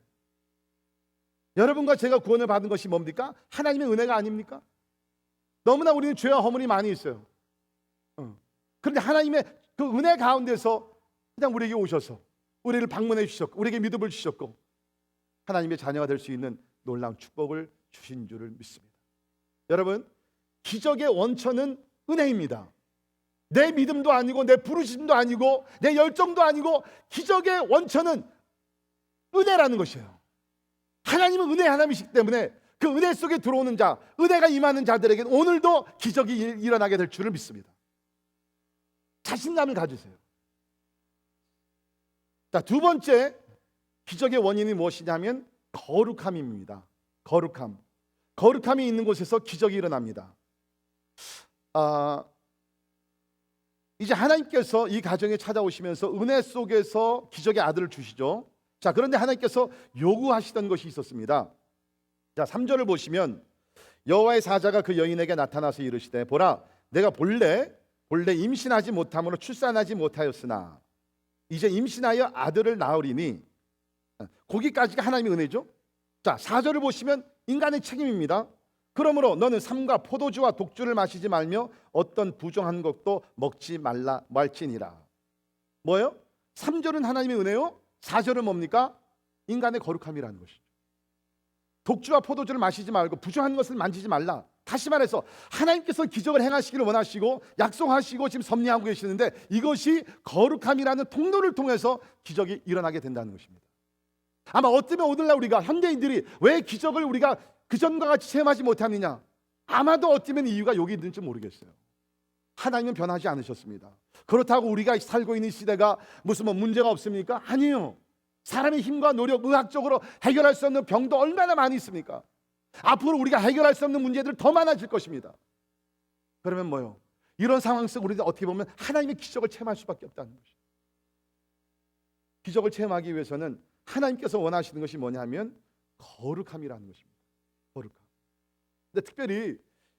여러분과 제가 구원을 받은 것이 뭡니까? 하나님의 은혜가 아닙니까? 너무나 우리는 죄와 허물이 많이 있어요. 그런데 하나님의 그 은혜 가운데서 그냥 우리에게 오셔서 우리를 방문해 주셨고 우리에게 믿음을 주셨고 하나님의 자녀가 될 수 있는 놀라운 축복을 주신 줄을 믿습니다. 여러분, 기적의 원천은 은혜입니다. 내 믿음도 아니고 내 부르심도 아니고 내 열정도 아니고 기적의 원천은 은혜라는 것이에요. 하나님은 은혜의 하나님이시기 때문에 그 은혜 속에 들어오는 자, 은혜가 임하는 자들에게는 오늘도 기적이 일어나게 될 줄을 믿습니다. 자신감을 가지세요. 자, 두 번째 기적의 원인이 무엇이냐면 거룩함입니다. 거룩함이 있는 곳에서 기적이 일어납니다. 이제 하나님께서 이 가정에 찾아오시면서 은혜 속에서 기적의 아들을 주시죠. 자, 그런데 하나님께서 요구하시던 것이 있었습니다. 자, 3절을 보시면 여호와의 사자가 그 여인에게 나타나서 이르시되 보라, 내가 본래 임신하지 못함으로 출산하지 못하였으나 이제 임신하여 아들을 낳으리니. 거기까지가 하나님의 은혜죠. 자, 4절을 보시면 인간의 책임입니다. 그러므로 너는 삼과 포도주와 독주를 마시지 말며 어떤 부정한 것도 먹지 말지니라. 뭐예요? 3절은 하나님의 은혜요, 4절은 뭡니까? 인간의 거룩함이라는 것이죠. 독주와 포도주를 마시지 말고 부정한 것을 만지지 말라. 다시 말해서 하나님께서 기적을 행하시기를 원하시고 약속하시고 지금 섭리하고 계시는데 이것이 거룩함이라는 통로를 통해서 기적이 일어나게 된다는 것입니다. 아마 어쩌면 오늘날 우리가 현대인들이 왜 기적을 우리가 그전과 같이 체험하지 못하느냐? 아마도 어쩌면 이유가 여기 있는지 모르겠어요. 하나님은 변하지 않으셨습니다. 그렇다고 우리가 살고 있는 시대가 무슨 문제가 없습니까? 아니에요. 사람의 힘과 노력, 의학적으로 해결할 수 없는 병도 얼마나 많이 있습니까? 앞으로 우리가 해결할 수 없는 문제들 더 많아질 것입니다. 그러면 뭐요? 이런 상황 속 우리가 어떻게 보면 하나님의 기적을 체험할 수밖에 없다는 것이죠. 기적을 체험하기 위해서는 하나님께서 원하시는 것이 뭐냐면 거룩함이라는 것입니다. 거룩함. 근데 특별히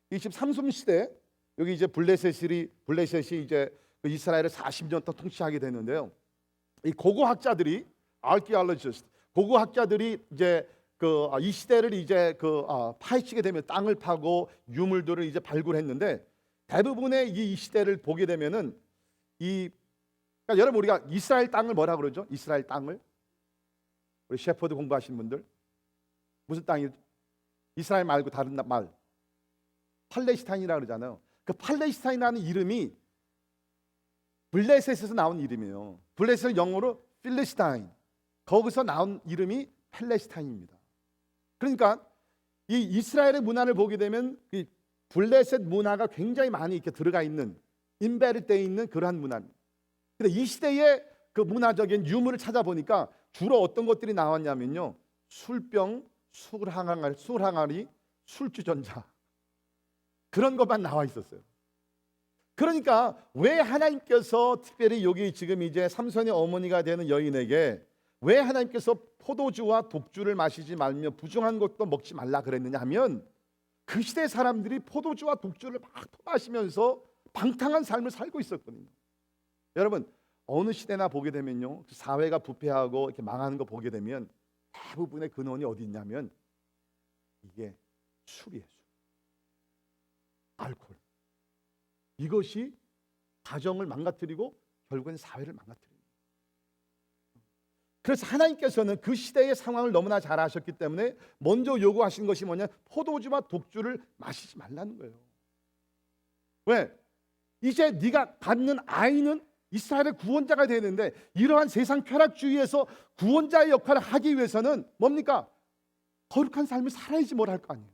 이 지금 삼손 시대, 여기 이제 블레셋이 이제 그 이스라엘을 40년 동안 통치하게 되는데요. 이 고고학자들이 archaeologist, 고고학자들이 이제 이 시대를 이제 파헤치게 되면 땅을 파고 유물들을 이제 발굴했는데, 대부분의 이 시대를 보게 되면은 그러니까 여러분, 우리가 이스라엘 땅을 뭐라 그러죠? 이스라엘 땅을, 우리 셰퍼드 공부하신 분들 무슨 땅이죠? 이스라엘 말고 다른 말 팔레스타인이라 그러잖아요. 그 팔레스타인이라는 이름이 블레셋에서 나온 이름이에요. 블레셋은 영어로 필리스타인, 거기서 나온 이름이 팔레스타인입니다. 그러니까 이 이스라엘의 문화를 보게 되면 이 블레셋 문화가 굉장히 많이 이렇게 들어가 있는, 인베르되어 있는 그러한 문화입니다. 근데 이 시대의 그 문화적인 유물을 찾아보니까 주로 어떤 것들이 나왔냐면요, 술병, 술항아리, 술주전자, 그런 것만 나와 있었어요. 그러니까 왜 하나님께서 특별히 여기 지금 이제 삼손의 어머니가 되는 여인에게 왜 하나님께서 포도주와 독주를 마시지 말며 부정한 것도 먹지 말라 그랬느냐 하면, 그 시대 사람들이 포도주와 독주를 막 마시면서 방탕한 삶을 살고 있었거든요. 여러분, 어느 시대나 보게 되면요, 사회가 부패하고 이렇게 망하는 거 보게 되면 대부분의 근원이 어디 있냐면 이게 술이에요. 술. 알코올. 이것이 가정을 망가뜨리고 결국은 사회를 망가뜨립니다. 그래서 하나님께서는 그 시대의 상황을 너무나 잘 아셨기 때문에 먼저 요구하신 것이 뭐냐, 포도주와 독주를 마시지 말라는 거예요. 왜? 이제 네가 갖는 아이는 이스라엘의 구원자가 되는데, 이러한 세상 쾌락주의에서 구원자의 역할을 하기 위해서는 뭡니까? 거룩한 삶을 살아야지 뭘 할 거 아니에요.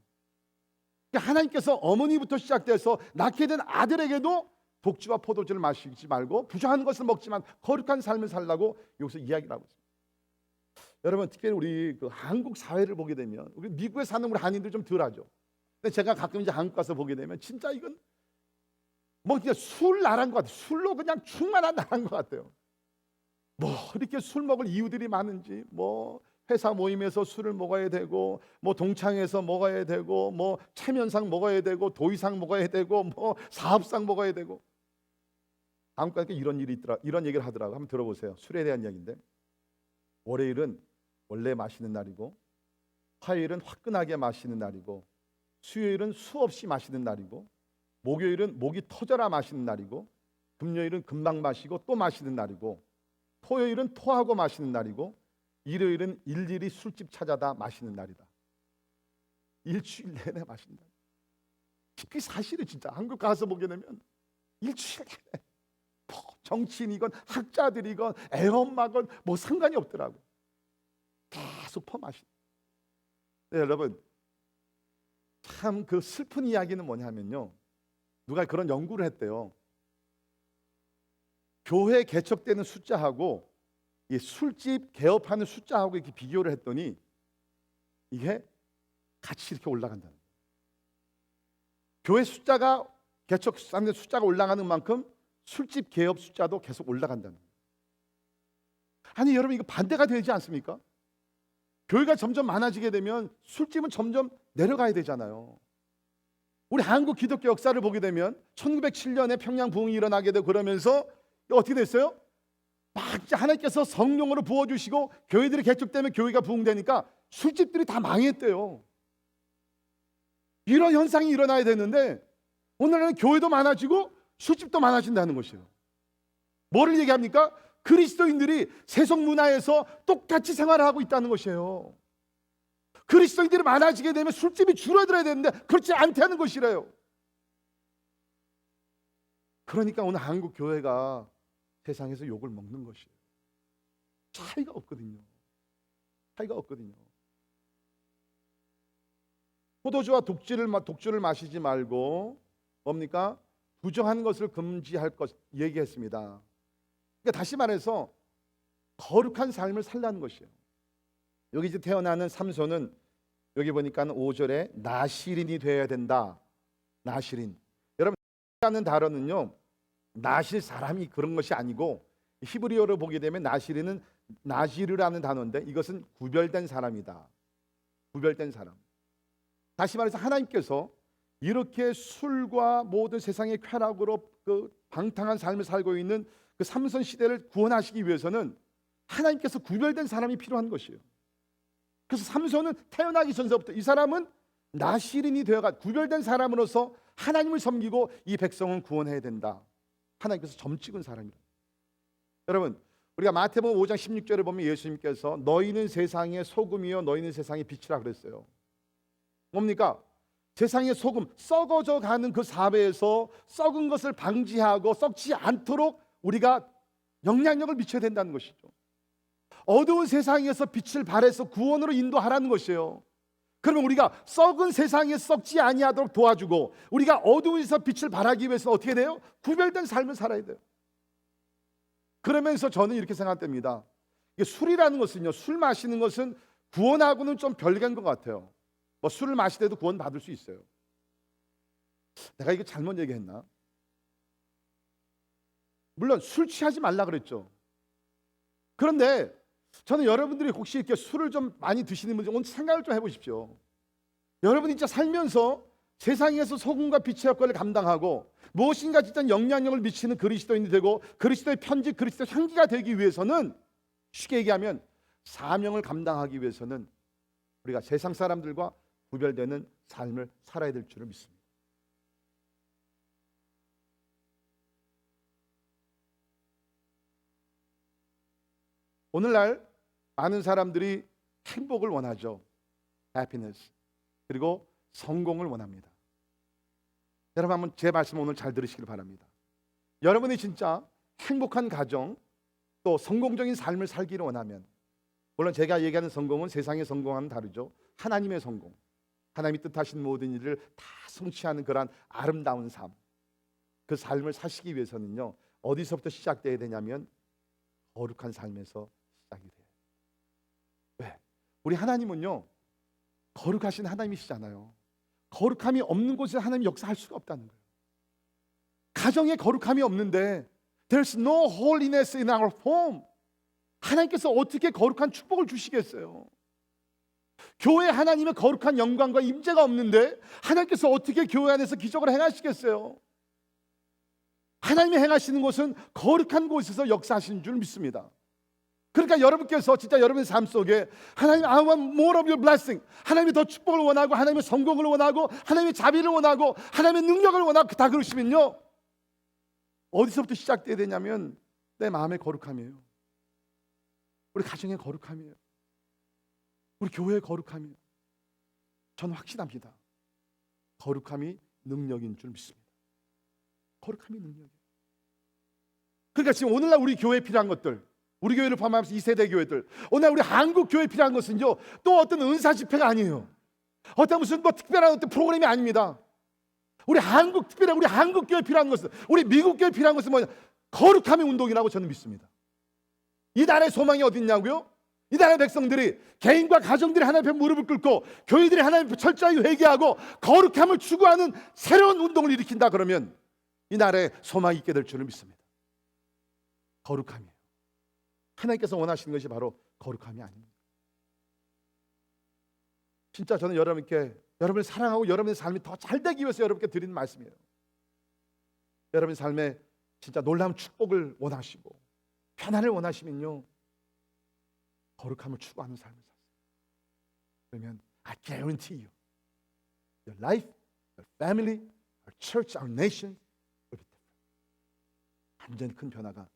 그러니까 하나님께서 어머니부터 시작돼서 낳게 된 아들에게도 독주와 포도주를 마시지 말고 부정한 것을 먹지만 거룩한 삶을 살라고 여기서 이야기를 하고 있습니다. 여러분, 특별히 우리 그 한국 사회를 보게 되면, 우리 미국에 사는 우리 한인들 좀 덜하죠. 근데 제가 가끔 이제 한국 가서 보게 되면 진짜 이건 뭐 그냥 술 나라인 것 같아요. 술로 그냥 충만한 나라인 것 같아요. 뭐 이렇게 술 먹을 이유들이 많은지, 뭐 회사 모임에서 술을 먹어야 되고, 뭐 동창회에서 먹어야 되고, 뭐 체면상 먹어야 되고, 도의상 먹어야 되고, 뭐 사업상 먹어야 되고. 한국 가니까 이런 일이 있더라, 이런 얘기를 하더라고. 한번 들어보세요. 술에 대한 이야기인데, 월요일은 원래 마시는 날이고, 화요일은 화끈하게 마시는 날이고, 수요일은 수없이 마시는 날이고, 목요일은 목이 터져라 마시는 날이고, 금요일은 금방 마시고 또 마시는 날이고, 토요일은 토하고 마시는 날이고, 일요일은 일일이 술집 찾아다 마시는 날이다. 일주일 내내 마신다. 그게 사실은 진짜 한국 가서 보게 되면 일주일 내내 정치인이건 학자들이건 애엄마건 뭐 상관이 없더라고. 계속 퍼마신다. 네, 여러분, 참 그 슬픈 이야기는 뭐냐면요, 누가 그런 연구를 했대요. 교회 개척되는 숫자하고 이 술집 개업하는 숫자하고 이렇게 비교를 했더니 이게 같이 이렇게 올라간다는 거예요. 교회 숫자가 개척하는 숫자가 올라가는 만큼 술집 개업 숫자도 계속 올라간다는 거예요. 아니 여러분, 이거 반대가 되지 않습니까? 교회가 점점 많아지게 되면 술집은 점점 내려가야 되잖아요. 우리 한국 기독교 역사를 보게 되면 1907년에 평양 부흥이 일어나게 되고, 그러면서 어떻게 됐어요? 막 하나님께서 성령으로 부어주시고 교회들이 개척되면 교회가 부흥되니까 술집들이 다 망했대요. 이런 현상이 일어나야 되는데 오늘은 교회도 많아지고 술집도 많아진다는 것이에요. 뭐를 얘기합니까? 그리스도인들이 세속 문화에서 똑같이 생활하고 있다는 것이에요. 그리스도인들이 많아지게 되면 술집이 줄어들어야 되는데 그렇지 않다는 것이래요. 그러니까 오늘 한국 교회가 세상에서 욕을 먹는 것이에요. 차이가 없거든요. 차이가 없거든요. 포도주와 독주를 마시지 말고 뭡니까? 부정한 것을 금지할 것 얘기했습니다. 그러니까 다시 말해서 거룩한 삶을 살라는 것이에요. 여기 이제 태어나는 삼손은 여기 보니까 5절에 나실인이 되어야 된다. 나실인. 여러분, 나실이라는 단어는요, 나실 사람이 그런 것이 아니고 히브리어로 보게 되면 나실인은 나지르라는 단어인데 이것은 구별된 사람이다. 구별된 사람. 다시 말해서 하나님께서 이렇게 술과 모든 세상의 쾌락으로 그 방탕한 삶을 살고 있는 그 삼손 시대를 구원하시기 위해서는 하나님께서 구별된 사람이 필요한 것이에요. 그래서 삼손은 태어나기 전서부터 이 사람은 나실인이 되어가 구별된 사람으로서 하나님을 섬기고 이 백성을 구원해야 된다. 하나님께서 점 찍은 사람이다. 여러분, 우리가 마태복음 5장 16절에 보면 예수님께서 너희는 세상의 소금이요 너희는 세상의 빛이라 그랬어요. 뭡니까? 세상의 소금, 썩어져 가는 그 사회에서 썩은 것을 방지하고 썩지 않도록 우리가 영향력을 미쳐야 된다는 것이죠. 어두운 세상에서 빛을 발해서 구원으로 인도하라는 것이에요. 그러면 우리가 썩은 세상에 썩지 아니하도록 도와주고 우리가 어두운 데서 빛을 발하기 위해서 어떻게 돼요? 구별된 삶을 살아야 돼요. 그러면서 저는 이렇게 생각됩니다. 술이라는 것은요, 술 마시는 것은 구원하고는 좀 별개인 것 같아요. 뭐 술을 마시더라도 구원 받을 수 있어요. 내가 이거 잘못 얘기했나? 물론 술 취하지 말라 그랬죠. 그런데 저는 여러분들이 혹시 이렇게 술을 좀 많이 드시는 분들 오늘 생각을 좀 해보십시오. 여러분이 진짜 살면서 세상에서 소금과 빛의 역할을 감당하고 무엇인가 진짜 영향력을 미치는 그리스도인이 되고 그리스도의 편지, 그리스도의 향기가 되기 위해서는 쉽게 얘기하면 사명을 감당하기 위해서는 우리가 세상 사람들과 구별되는 삶을 살아야 될 줄을 믿습니다. 오늘날 많은 사람들이 행복을 원하죠. happiness. 그리고 성공을 원합니다. 여러분 한번 제 말씀 오늘 잘 들으시길 바랍니다. 여러분이 진짜 행복한 가정 또 성공적인 삶을 살기를 원하면 물론 제가 얘기하는 성공은 세상의 성공과는 다르죠. 하나님의 성공. 하나님이 뜻하신 모든 일을 다 성취하는 그러한 아름다운 삶. 그 삶을 사시기 위해서는요. 어디서부터 시작돼야 되냐면 거룩한 삶에서 시작이 돼요. 왜? 우리 하나님은요. 거룩하신 하나님이시잖아요. 거룩함이 없는 곳에 하나님이 역사할 수가 없다는 거예요. 가정에 거룩함이 없는데 There's no holiness in our home. 하나님께서 어떻게 거룩한 축복을 주시겠어요? 교회 하나님의 거룩한 영광과 임재가 없는데 하나님께서 어떻게 교회 안에서 기적을 행하시겠어요? 하나님이 행하시는 곳은 거룩한 곳에서 역사하시는 줄 믿습니다. 그러니까 여러분께서 진짜 여러분의 삶 속에 하나님 I want more of your blessing, 하나님이 더 축복을 원하고 하나님의 성공을 원하고 하나님의 자비를 원하고 하나님의 능력을 원하고 다 그러시면요 어디서부터 시작돼야 되냐면 내 마음의 거룩함이에요. 우리 가정의 거룩함이에요. 우리 교회의 거룩함이에요. 저는 확신합니다. 거룩함이 능력인 줄 믿습니다. 거룩함이 능력이에요. 그러니까 지금 오늘날 우리 교회에 필요한 것들, 우리 교회를 포함하면서 2세대 교회들, 오늘 우리 한국 교회에 필요한 것은요 또 어떤 은사 집회가 아니에요. 어떤 무슨 뭐 특별한 어떤 프로그램이 아닙니다. 우리 한국 특별한 우리 한국 교회에 필요한 것은, 우리 미국 교회에 필요한 것은 뭐냐? 거룩함의 운동이라고 저는 믿습니다. 이 나라의 소망이 어디 있냐고요? 이 나라의 백성들이 개인과 가정들이 하나님 앞에 무릎을 꿇고 교회들이 하나님 앞에 철저히 회개하고 거룩함을 추구하는 새로운 운동을 일으킨다 그러면 이 나라에 소망이 있게 될 줄을 믿습니다. 거룩함이에요. 하나님께서 원하시는 것이 바로 거룩함이 아닙니다. 진짜 저는 여러분을 사랑하고 여러분의 삶이 더 잘 되기 위해서 여러분께 드리는 말씀이에요. 여러분의 삶에 진짜 놀라운 축복을 원하시고 편안을 원하시면요 거룩함을 추구하는 삶을 사세요. 그러면 I guarantee you your life, your family, our church, our nation will be different. 완전히 큰 변화가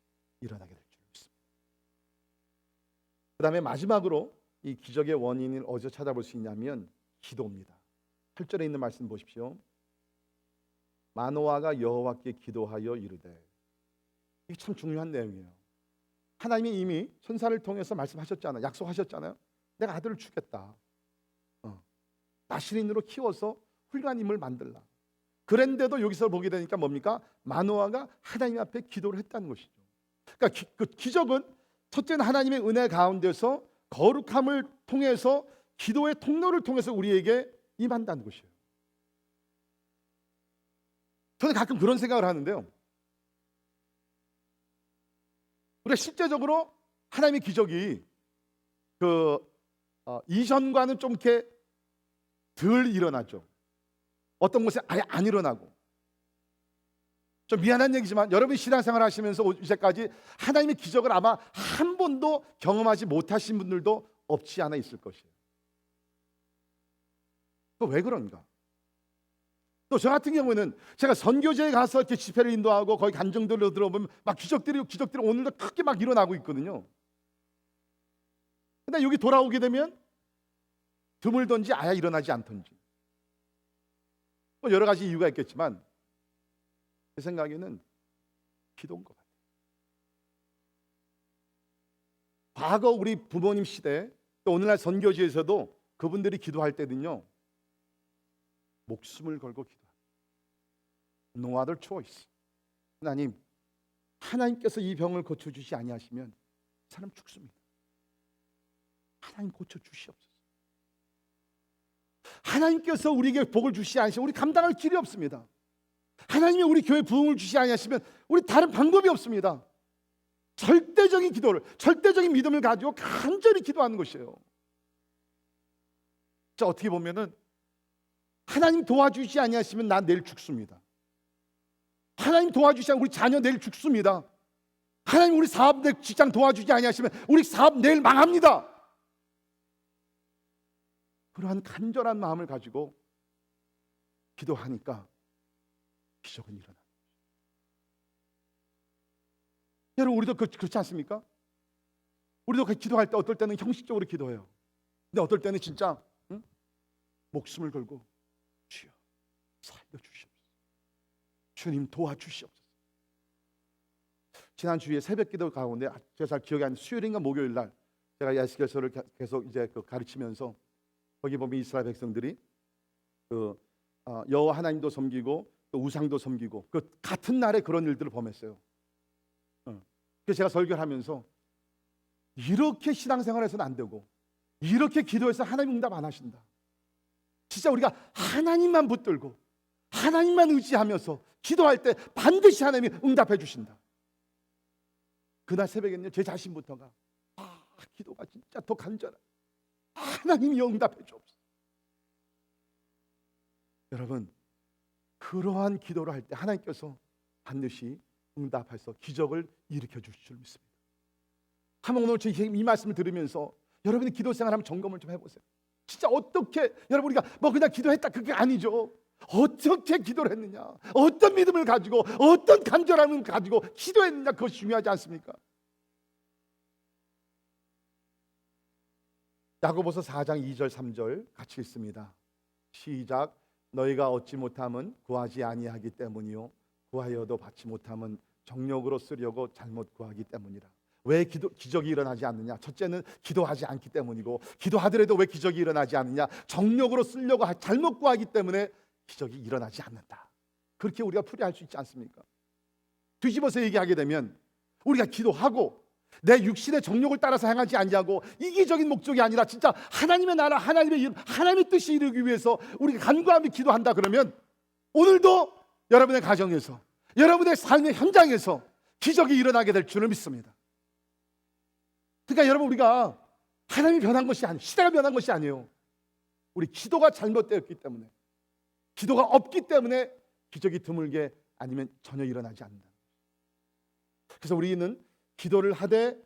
일어나게 될 줄 믿습니다. 그 다음에 마지막으로 이 기적의 원인을 어디서 찾아볼 수 있냐면 기도입니다. 8절에 있는 말씀 보십시오. 마노아가 여호와께 기도하여 이르되, 이게 참 중요한 내용이에요. 하나님이 이미 선사를 통해서 말씀하셨잖아요. 약속하셨잖아요. 내가 아들을 주겠다. 나시린으로 키워서 훌륭한 인물을 만들라. 그런데도 여기서 보게 되니까 뭡니까? 마노아가 하나님 앞에 기도를 했다는 것이죠. 그러니까 그 기적은 첫째는 하나님의 은혜 가운데서 거룩함을 통해서 기도의 통로를 통해서 우리에게 임한다는 것이에요. 저는 가끔 그런 생각을 하는데요. 우리가 실제적으로 하나님의 기적이 이전과는 좀 이렇게 덜 일어나죠. 어떤 곳에 아예 안 일어나고. 좀 미안한 얘기지만 여러분이 신앙생활 하시면서 이제까지 하나님의 기적을 아마 한 번도 경험하지 못하신 분들도 없지 않아 있을 것이에요. 또 왜 그런가? 또 저 같은 경우는 제가 선교제에 가서 이렇게 집회를 인도하고 거기 간증들로 들어보면 막 기적들이 오늘도 크게 막 일어나고 있거든요. 근데 여기 돌아오게 되면 드물던지 아예 일어나지 않던지. 뭐 여러 가지 이유가 있겠지만 제 생각에는 기도인 것 같아요. 과거 우리 부모님 시대 또 오늘날 선교지에서도 그분들이 기도할 때는요, 목숨을 걸고 기도합니다. No other choice. 하나님께서 이 병을 고쳐주시 아니하시면 사람 죽습니다. 하나님 고쳐주시옵소서. 하나님께서 우리에게 복을 주시 아니하시면 우리 감당할 길이 없습니다. 하나님이 우리 교회 부흥을 주시 아니하시면 우리 다른 방법이 없습니다. 절대적인 기도를, 절대적인 믿음을 가지고 간절히 기도하는 것이에요. 자, 어떻게 보면은 하나님 도와주시 아니하시면 나 내일 죽습니다. 하나님 도와주시 아니하시면 우리 자녀 내일 죽습니다. 하나님 우리 사업 내 직장 도와주지 아니하시면 우리 사업 내일 망합니다. 그러한 간절한 마음을 가지고 기도하니까 기적은 일어납니다. 여러분 우리도 그렇지 않습니까? 우리도 기도할 때 어떨 때는 형식적으로 기도해요. 근데 어떨 때는 진짜 목숨을 걸고 주여 살려주시옵소서. 주님 도와주시옵소서. 지난주에 새벽기도 가운데 제가 잘 기억이 안 나요. 수요일인가 목요일 날 제가 야시계서를 계속 이제 가르치면서 거기 보면 이스라엘 백성들이 여호와 하나님도 섬기고 또 우상도 섬기고 그 같은 날에 그런 일들을 범했어요. 그래서 제가 설교를 하면서 이렇게 신앙생활해서는 안 되고 이렇게 기도해서 하나님 응답 안 하신다. 진짜 우리가 하나님만 붙들고 하나님만 의지하면서 기도할 때 반드시 하나님이 응답해 주신다. 그날 새벽에는요 제 자신부터가 기도가 진짜 더 간절해. 하나님이 응답해 주옵소서. 여러분 그러한 기도를 할 때 하나님께서 반드시 응답해서 기적을 일으켜 주실 줄 믿습니다. 한번 오늘 이 말씀을 들으면서 여러분이 기도 생활 한번 점검을 좀 해보세요. 진짜 어떻게 여러분 우리가 뭐 그냥 기도했다 그게 아니죠. 어떻게 기도를 했느냐, 어떤 믿음을 가지고 어떤 간절함을 가지고 기도했느냐, 그것이 중요하지 않습니까? 야고보서 4장 2절 3절 같이 읽습니다. 시작. 너희가 얻지 못함은 구하지 아니하기 때문이요 구하여도 받지 못함은 정욕으로 쓰려고 잘못 구하기 때문이라. 왜 기적이 일어나지 않느냐? 첫째는 기도하지 않기 때문이고, 기도하더라도 왜 기적이 일어나지 않느냐? 정욕으로 쓰려고 잘못 구하기 때문에 기적이 일어나지 않는다. 그렇게 우리가 풀이할 수 있지 않습니까? 뒤집어서 얘기하게 되면 우리가 기도하고 내 육신의 정욕을 따라서 행하지 않냐고 이기적인 목적이 아니라 진짜 하나님의 나라, 하나님의 뜻이 이루기 위해서 우리가 간구하며 기도한다 그러면 오늘도 여러분의 가정에서, 여러분의 삶의 현장에서 기적이 일어나게 될 줄을 믿습니다. 그러니까 여러분 우리가 하나님이 변한 것이 아니에요. 시대가 변한 것이 아니에요. 우리 기도가 잘못되었기 때문에, 기도가 없기 때문에 기적이 드물게 아니면 전혀 일어나지 않는다. 그래서 우리는 기도를 하되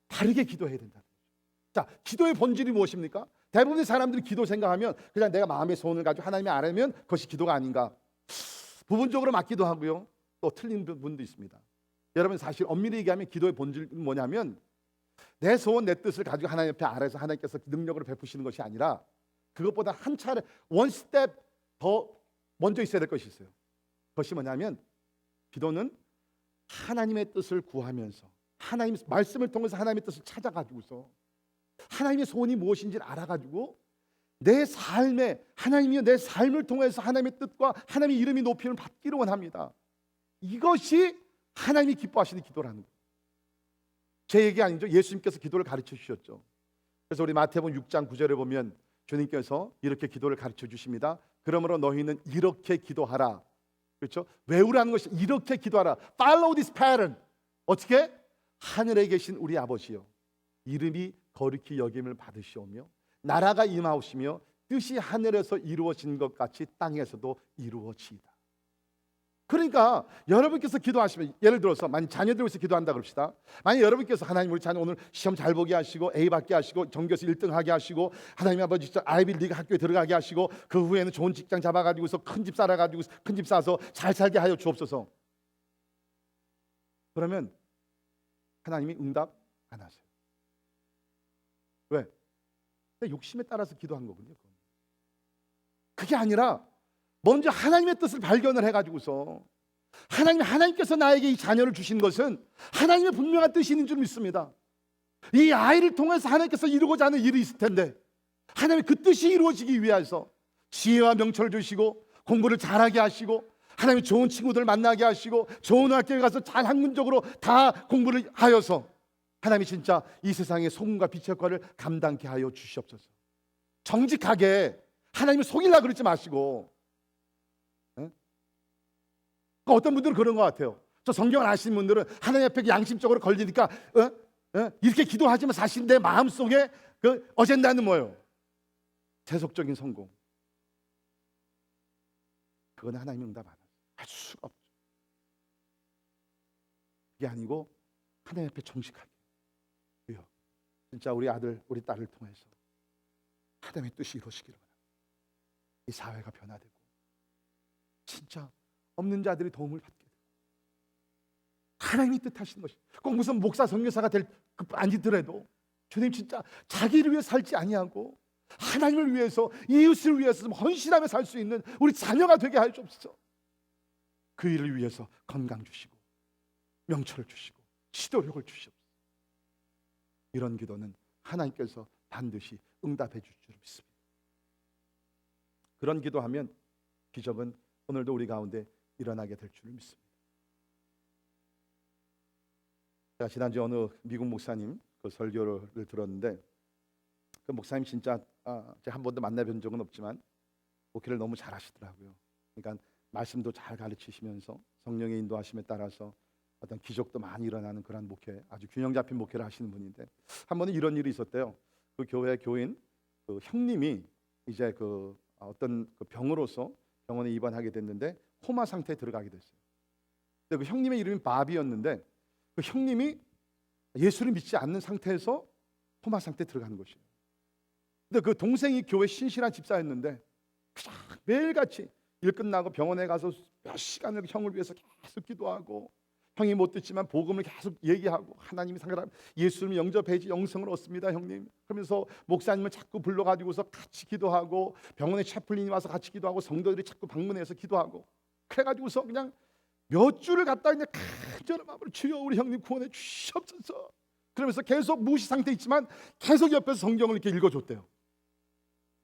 바르게 기도해야 된다. 자, 기도의 본질이 무엇입니까? 대부분의 사람들이 기도 생각하면 그냥 내가 마음의 소원을 가지고 하나님이 알면 그것이 기도가 아닌가. 부분적으로 맞기도 하고요. 또 틀린 분도 있습니다. 여러분 사실 엄밀히 얘기하면 기도의 본질은 뭐냐면 내 소원 내 뜻을 가지고 하나님 앞에 아래서 하나님께서 능력으로 베푸시는 것이 아니라 그것보다 한 차례 원 스텝 더 먼저 있어야 될 것이 있어요. 그것이 뭐냐면 기도는 하나님의 뜻을 구하면서 하나님 말씀을 통해서 하나님의 뜻을 찾아가지고서 하나님의 소원이 무엇인지를 알아가지고 내 삶에 하나님이 내 삶을 통해서 하나님의 뜻과 하나님의 이름이 높임을 받기를 원합니다. 이것이 하나님이 기뻐하시는 기도라는 거예요. 제 얘기 아니죠. 예수님께서 기도를 가르쳐 주셨죠. 그래서 우리 마태복음 6장 9절에 보면 주님께서 이렇게 기도를 가르쳐 주십니다. 그러므로 너희는 이렇게 기도하라. 그렇죠? 외우라는 것이 이렇게 기도하라. Follow this pattern. 어떻게? 하늘에 계신 우리 아버지여, 이름이 거룩히 여김을 받으시오며 나라가 임하오시며 뜻이 하늘에서 이루어진 것 같이 땅에서도 이루어지이다. 그러니까 여러분께서 기도하시면, 예를 들어서 만약 자녀들 위해서 기도한다 그럽시다. 만약 여러분께서 하나님 우리 자녀 오늘 시험 잘 보게 하시고 A 받게 하시고 전교에서 1등 하게 하시고 하나님 아버지 진짜 아이빌리그 학교에 들어가게 하시고 그 후에는 좋은 직장 잡아가지고서 큰 집 살아가지고 큰 집 사서 잘 살게 하여 주옵소서. 그러면 하나님이 응답 안 하세요. 왜? 욕심에 따라서 기도한 거군요. 그게 아니라 먼저 하나님의 뜻을 발견을 해가지고서 하나님께서 나에게 이 자녀를 주신 것은 하나님의 분명한 뜻이 있는 줄 믿습니다. 이 아이를 통해서 하나님께서 이루고자 하는 일이 있을 텐데 하나님의 그 뜻이 이루어지기 위해서 지혜와 명철을 주시고 공부를 잘하게 하시고 하나님의 좋은 친구들 만나게 하시고 좋은 학교에 가서 잘 학문적으로 다 공부를 하여서 하나님이 진짜 이 세상의 소금과 빛의 역할을 감당케 하여 주시옵소서. 정직하게 하나님을 속이려고 그러지 마시고. 어떤 분들은 그런 것 같아요. 저 성경을 아시는 분들은 하나님 앞에 양심적으로 걸리니까 이렇게 기도하지만 사실 내 마음속에 그 어젠다는 뭐예요? 세속적인 성공. 그건 하나님 응답 안 할 수가 없죠. 그게 아니고 하나님 앞에 정직하게, 진짜 우리 아들 우리 딸을 통해서 하나님의 뜻이 이루어지기를 바랍니다. 이 사회가 변화되고 진짜 없는 자들이 도움을 받게 되고 하나님이 뜻하시는 것이, 꼭 무슨 목사 선교사가 될 아니더라도 주님 진짜 자기를 위해 살지 아니하고 하나님을 위해서, 이웃을 위해서 헌신하며 살 수 있는 우리 자녀가 되게 할 수 없어. 그 일을 위해서 건강 주시고 명철을 주시고 시도력을 주시옵소서. 이런 기도는 하나님께서 반드시 응답해 줄 줄 믿습니다. 그런 기도하면 기적은 오늘도 우리 가운데 일어나게 될 줄 믿습니다. 제가 지난주에 어느 미국 목사님 그 설교를 들었는데, 그 목사님 진짜 제가 한 번도 만나본 적은 없지만 목회를 너무 잘하시더라고요. 그러니까 말씀도 잘 가르치시면서 성령의 인도하심에 따라서 어떤 기적도 많이 일어나는 그런 목회, 아주 균형 잡힌 목회를 하시는 분인데, 한 번은 이런 일이 있었대요. 그 교회 교인 그 형님이 이제 그 어떤 그 병으로서 병원에 입원하게 됐는데 코마 상태에 들어가게 됐어요. 근데 그 형님의 이름이 바비였는데 그 형님이 예수를 믿지 않는 상태에서 코마 상태에 들어가는 것이에요. 근데 그 동생이 교회 신실한 집사였는데 그냥 매일같이 일 끝나고 병원에 가서 몇 시간을 형을 위해서 계속 기도하고, 형이 못 듣지만 복음을 계속 얘기하고 하나님이 상가람 예수를 영접해야지 영생을 얻습니다 형님, 그러면서 목사님을 자꾸 불러가지고서 같이 기도하고, 병원에 채플린이 와서 같이 기도하고, 성도들이 자꾸 방문해서 기도하고, 그래가지고서 그냥 몇 주를 갖다 그냥 간절한 마음으로 주여 우리 형님 구원해 주시옵소서 그러면서 계속 무시 상태에 있지만 계속 옆에서 성경을 이렇게 읽어줬대요.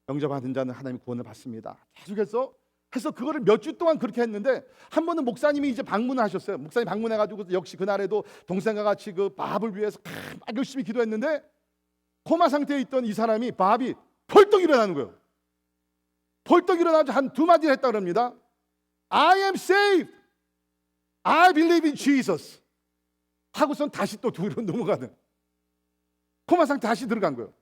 영접받은 자는 하나님 구원을 받습니다. 계속해서 그거를 몇 주 동안 그렇게 했는데, 한 번은 목사님이 이제 방문을 하셨어요. 목사님 방문해가지고 역시 그날에도 동생과 같이 그 밥을 위해서 막 열심히 기도했는데 코마 상태에 있던 이 사람이 밥이 벌떡 일어나는 거예요. 벌떡 일어나서 한 두 마디를 했다 그럽니다. I am saved. I believe in Jesus. 하고선 다시 또 뒤로 넘어가는, 코마 상태 다시 들어간 거예요.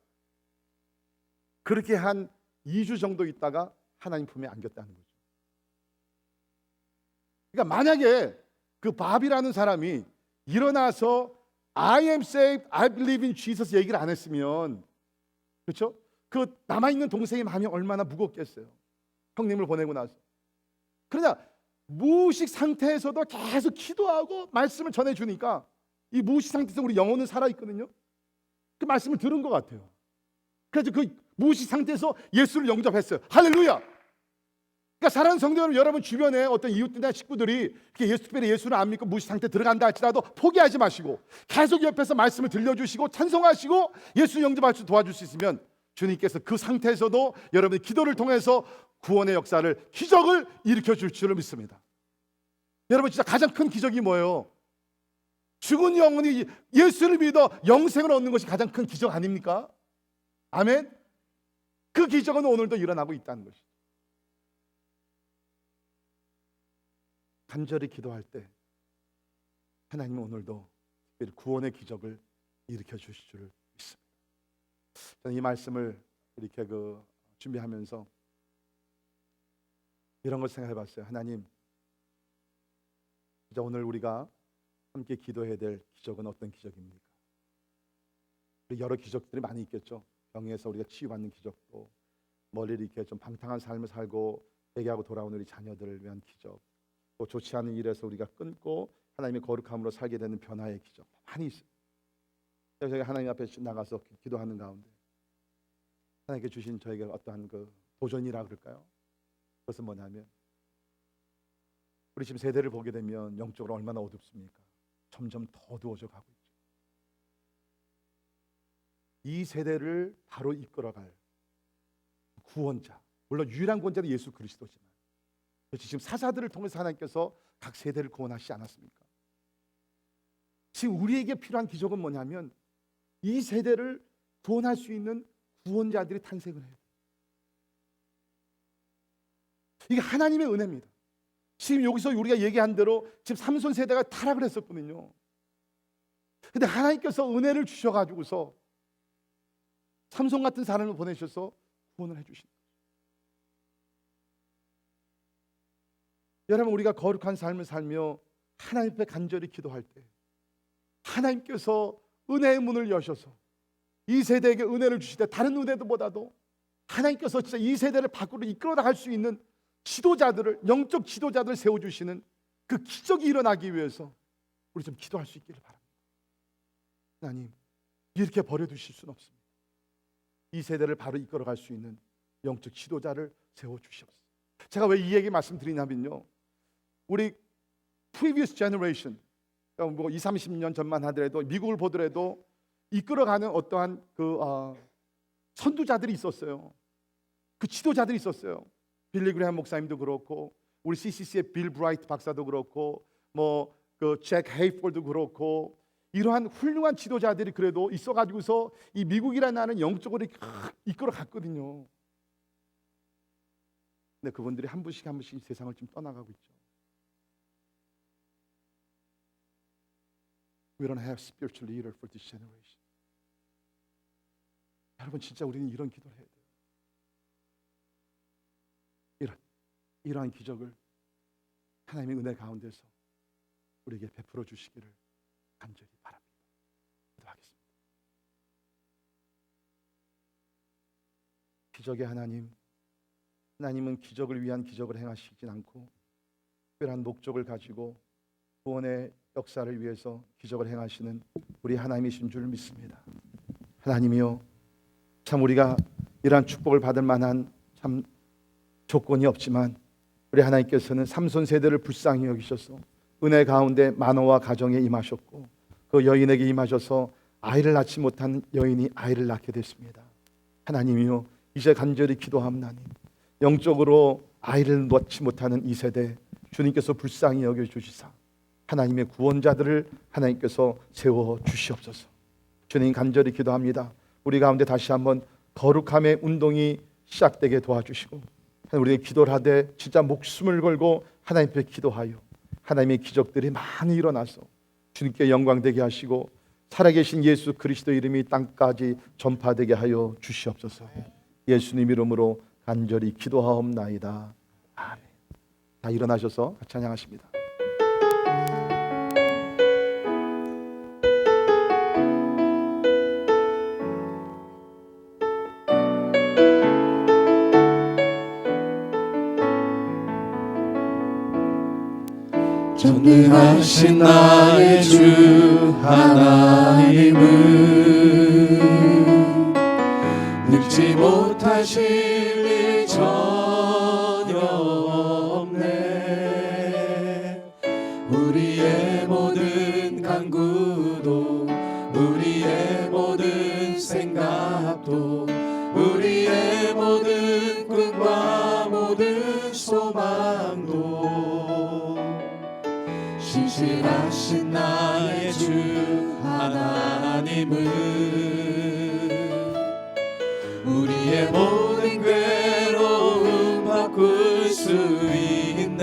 그렇게 한 2주 정도 있다가 하나님 품에 안겼다는 거죠. 그러니까 만약에 그 밥이라는 사람이 일어나서 I am saved, I believe in Jesus 얘기를 안 했으면, 그렇죠? 그 남아있는 동생의 마음이 얼마나 무겁겠어요. 형님을 보내고 나서. 그러나 무의식 상태에서도 계속 기도하고 말씀을 전해주니까 이 무의식 상태에서 우리 영혼은 살아있거든요. 그 말씀을 들은 것 같아요. 그래서 그 무의식 상태에서 예수를 영접했어요. 할렐루야. 그러니까 사랑하는 성도 여러분, 여러분 주변에 어떤 이웃들이나 식구들이 특별히 예수를 안 믿고 무의식 상태에 들어간다 할지라도 포기하지 마시고 계속 옆에서 말씀을 들려주시고 찬송하시고 예수 영접할 수 도와줄 수 있으면 주님께서 그 상태에서도 여러분의 기도를 통해서 구원의 역사를, 기적을 일으켜 줄 줄을 믿습니다. 여러분, 진짜 가장 큰 기적이 뭐예요? 죽은 영혼이 예수를 믿어 영생을 얻는 것이 가장 큰 기적 아닙니까? 아멘. 그 기적은 오늘도 일어나고 있다는 것이죠. 간절히 기도할 때 하나님은 오늘도 특별히 구원의 기적을 일으켜 주실 줄 믿습니다. 저는 이 말씀을 이렇게 준비하면서 이런 걸 생각해 봤어요. 하나님, 진짜 오늘 우리가 함께 기도해야 될 기적은 어떤 기적입니까? 여러 기적들이 많이 있겠죠. 병에서 우리가 치유받는 기적도, 멀리 이렇게 좀 방탕한 삶을 살고 회개하고 돌아오는 우리 자녀들을 위한 기적, 또 좋지 않은 일에서 우리가 끊고 하나님의 거룩함으로 살게 되는 변화의 기적 많이 있어요. 저희가 하나님 앞에 나가서 기도하는 가운데 하나님께 주신 저에게 어떠한 도전이라 그럴까요? 그것은 뭐냐면, 우리 지금 세대를 보게 되면 영적으로 얼마나 어둡습니까? 점점 더 어두워져 가고 있죠. 이 세대를 바로 이끌어갈 구원자, 물론 유일한 구원자는 예수 그리스도지만, 지금 사사들을 통해서 하나님께서 각 세대를 구원하시지 않았습니까? 지금 우리에게 필요한 기적은 뭐냐면, 이 세대를 구원할 수 있는 구원자들이 탄생을 해요. 이게 하나님의 은혜입니다. 지금 여기서 우리가 얘기한 대로 지금 삼손 세대가 타락을 했었거든요. 근데 하나님께서 은혜를 주셔가지고서 삼손 같은 사람을 보내셔서 구원을 해주신 거예요. 여러분, 우리가 거룩한 삶을 살며 하나님 앞에 간절히 기도할 때 하나님께서 은혜의 문을 여셔서 이 세대에게 은혜를 주실 때, 다른 은혜도보다도 하나님께서 진짜 이 세대를 밖으로 이끌어 나갈 수 있는 지도자들을, 영적 지도자들을 세워주시는 그 기적이 일어나기 위해서 우리 좀 기도할 수 있기를 바랍니다. 하나님, 이렇게 버려두실 수는 없습니다. 이 세대를 바로 이끌어갈 수 있는 영적 지도자를 세워주시옵소서. 제가 왜 이 얘기 말씀드리냐면요, 우리 previous generation, 뭐 20, 30년 전만 하더라도 미국을 보더라도 이끌어가는 어떠한 선두자들이 있었어요. 그 지도자들이 있었어요. 빌리 그레이엄 목사님도 그렇고, 우리 CCC의 빌 브라이트 박사도 그렇고, 잭 헤이폴도 그렇고, 이러한 훌륭한 지도자들이 그래도 있어가지고서 이 미국이라는 나라는 영적으로 이끌어갔거든요. 근데 그분들이 한 분씩 한 분씩 세상을 좀 떠나가고 있죠. We don't have spiritual leader for this generation. 여러분, 진짜 우리는 이런 기도를 해야 돼요. 이러한 기적을 하나님의 은혜 가운데서 우리에게 베풀어 주시기를 간절히 바랍니다. 기도하겠습니다. 기적의 하나님은 기적을 위한 기적을 행하시진 않고 특별한 목적을 가지고 구원의 역사를 위해서 기적을 행하시는 우리 하나님이신 줄 믿습니다. 하나님이요, 참 우리가 이러한 축복을 받을 만한 참 조건이 없지만 우리 하나님께서는 삼손 세대를 불쌍히 여기셔서 은혜 가운데 마노아 가정에 임하셨고, 그 여인에게 임하셔서 아이를 낳지 못한 여인이 아이를 낳게 됐습니다. 하나님이요, 이제 간절히 기도하옵나니 영적으로 아이를 낳지 못하는 이 세대 주님께서 불쌍히 여겨주시사 하나님의 구원자들을 하나님께서 세워 주시옵소서. 주님, 간절히 기도합니다. 우리 가운데 다시 한번 거룩함의 운동이 시작되게 도와주시고, 우리가 기도를 하되 진짜 목숨을 걸고 하나님 앞에 기도하여 하나님의 기적들이 많이 일어나서 주님께 영광되게 하시고 살아계신 예수 그리스도 이름이 땅까지 전파되게 하여 주시옵소서. 예수님 이름으로 간절히 기도하옵나이다. 아멘. 다 일어나셔서 같이 찬양하십니다. 전능하신 나의 주 하나님은 늙지 못하실 일 전혀 없네. 우리의 모든 간구도 우리의 모든 생각도 신실하신 나의 주 하나님은 우리의 모든 괴로움 바꿀 수 있네.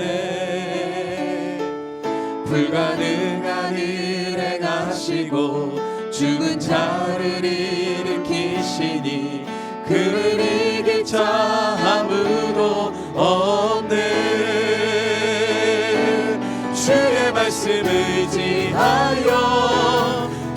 불가능한 일 행하시고 죽은 자를 일으키시니 그를 이길 자 아무도 없네. 주의 말씀 의지하여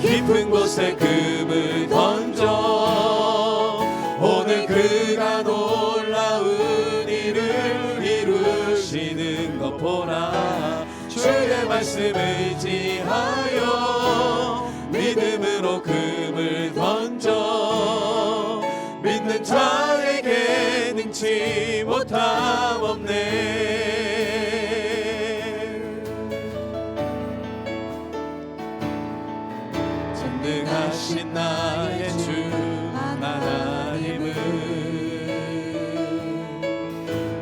깊은 곳에 금을 던져 오늘 그가 놀라운 일을 이루시는 것 보라. 주의 말씀 의지하여 믿음으로 금을 던져 믿는 자에게 능치 못함 없네. 전능하신 나의 주 하나님은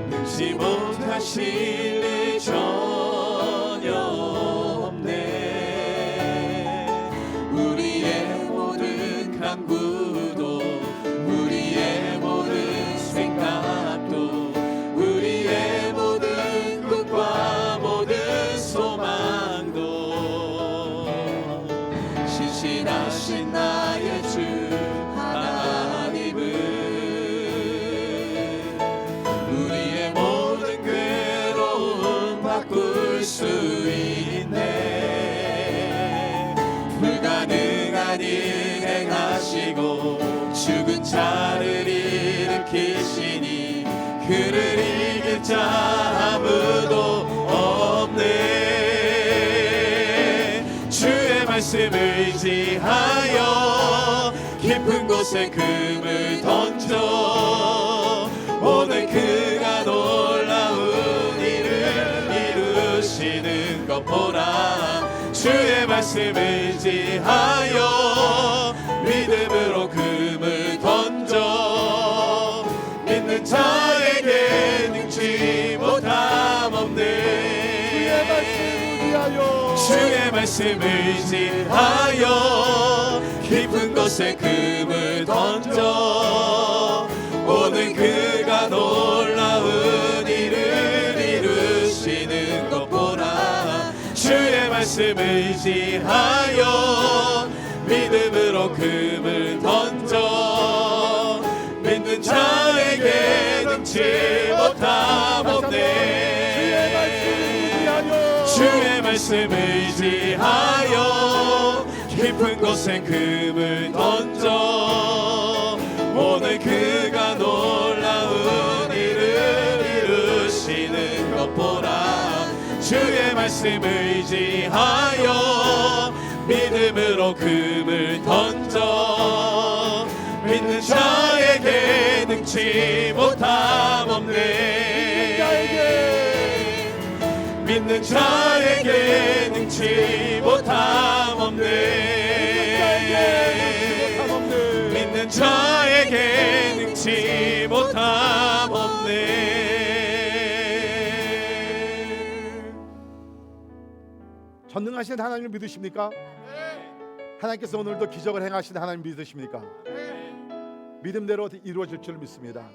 능치 못하실 일 전혀 없네. 우리의 모든 간구도 우리의 모든 생각도 우리의 모든 꿈과 모든 소망도 신실하신 나의 주 하나님은 우리의 모든 괴로움 바꿀 수 있네. 불가능한 일 행하시고 죽은 자를 일으키시니 그를 이길 자 아무도 없네. 주의 말씀 의지하여 깊은 곳에 금을 던져 오늘 그가 놀라운 일을 이루시는 것 보라. 주의 말씀 의지하여 믿음으로 금을 던져 믿는 자에게 능치 못함 없네. 주의 말씀 의지하여 깊은 곳에 금을 던져 오늘 그가 놀라운 일을 이루시는 것 보라. 주의 말씀 의지하여 믿음으로 금을 던져 믿는 자에게 능치 못함 없네. 주의 말씀 의지하여 깊은 곳에 금을 던져 오늘 그가 놀라운 일을 이루시는 것 보라. 주의 말씀 의지하여 믿음으로 금을 던져 믿는 자에게 능치 못함 없네. 믿는 자에게 능치 못함 없네. 믿는 자에게 능치 못함 없네. 전능하신 하나님을 믿으십니까? 하나님께서 오늘도 기적을 행하신 하나님 믿으십니까? 믿음대로 이루어질 줄 믿습니다.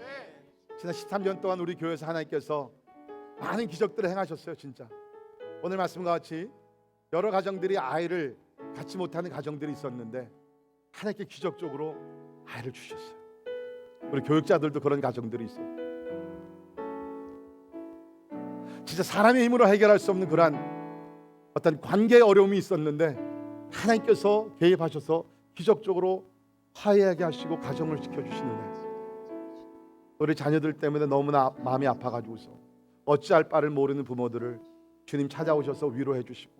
지난 13년 동안 우리 교회에서 하나님께서 많은 기적들을 행하셨어요. 진짜 오늘 말씀과 같이 여러 가정들이 아이를 갖지 못하는 가정들이 있었는데 하나님께 기적적으로 아이를 주셨어요. 우리 교육자들도 그런 가정들이 있어요. 진짜 사람의 힘으로 해결할 수 없는 그러한 어떤 관계의 어려움이 있었는데 하나님께서 개입하셔서 기적적으로 화해하게 하시고 가정을 지켜주시는 애. 우리 자녀들 때문에 너무나 마음이 아파가지고서 어찌할 바를 모르는 부모들을 주님 찾아오셔서 위로해 주시고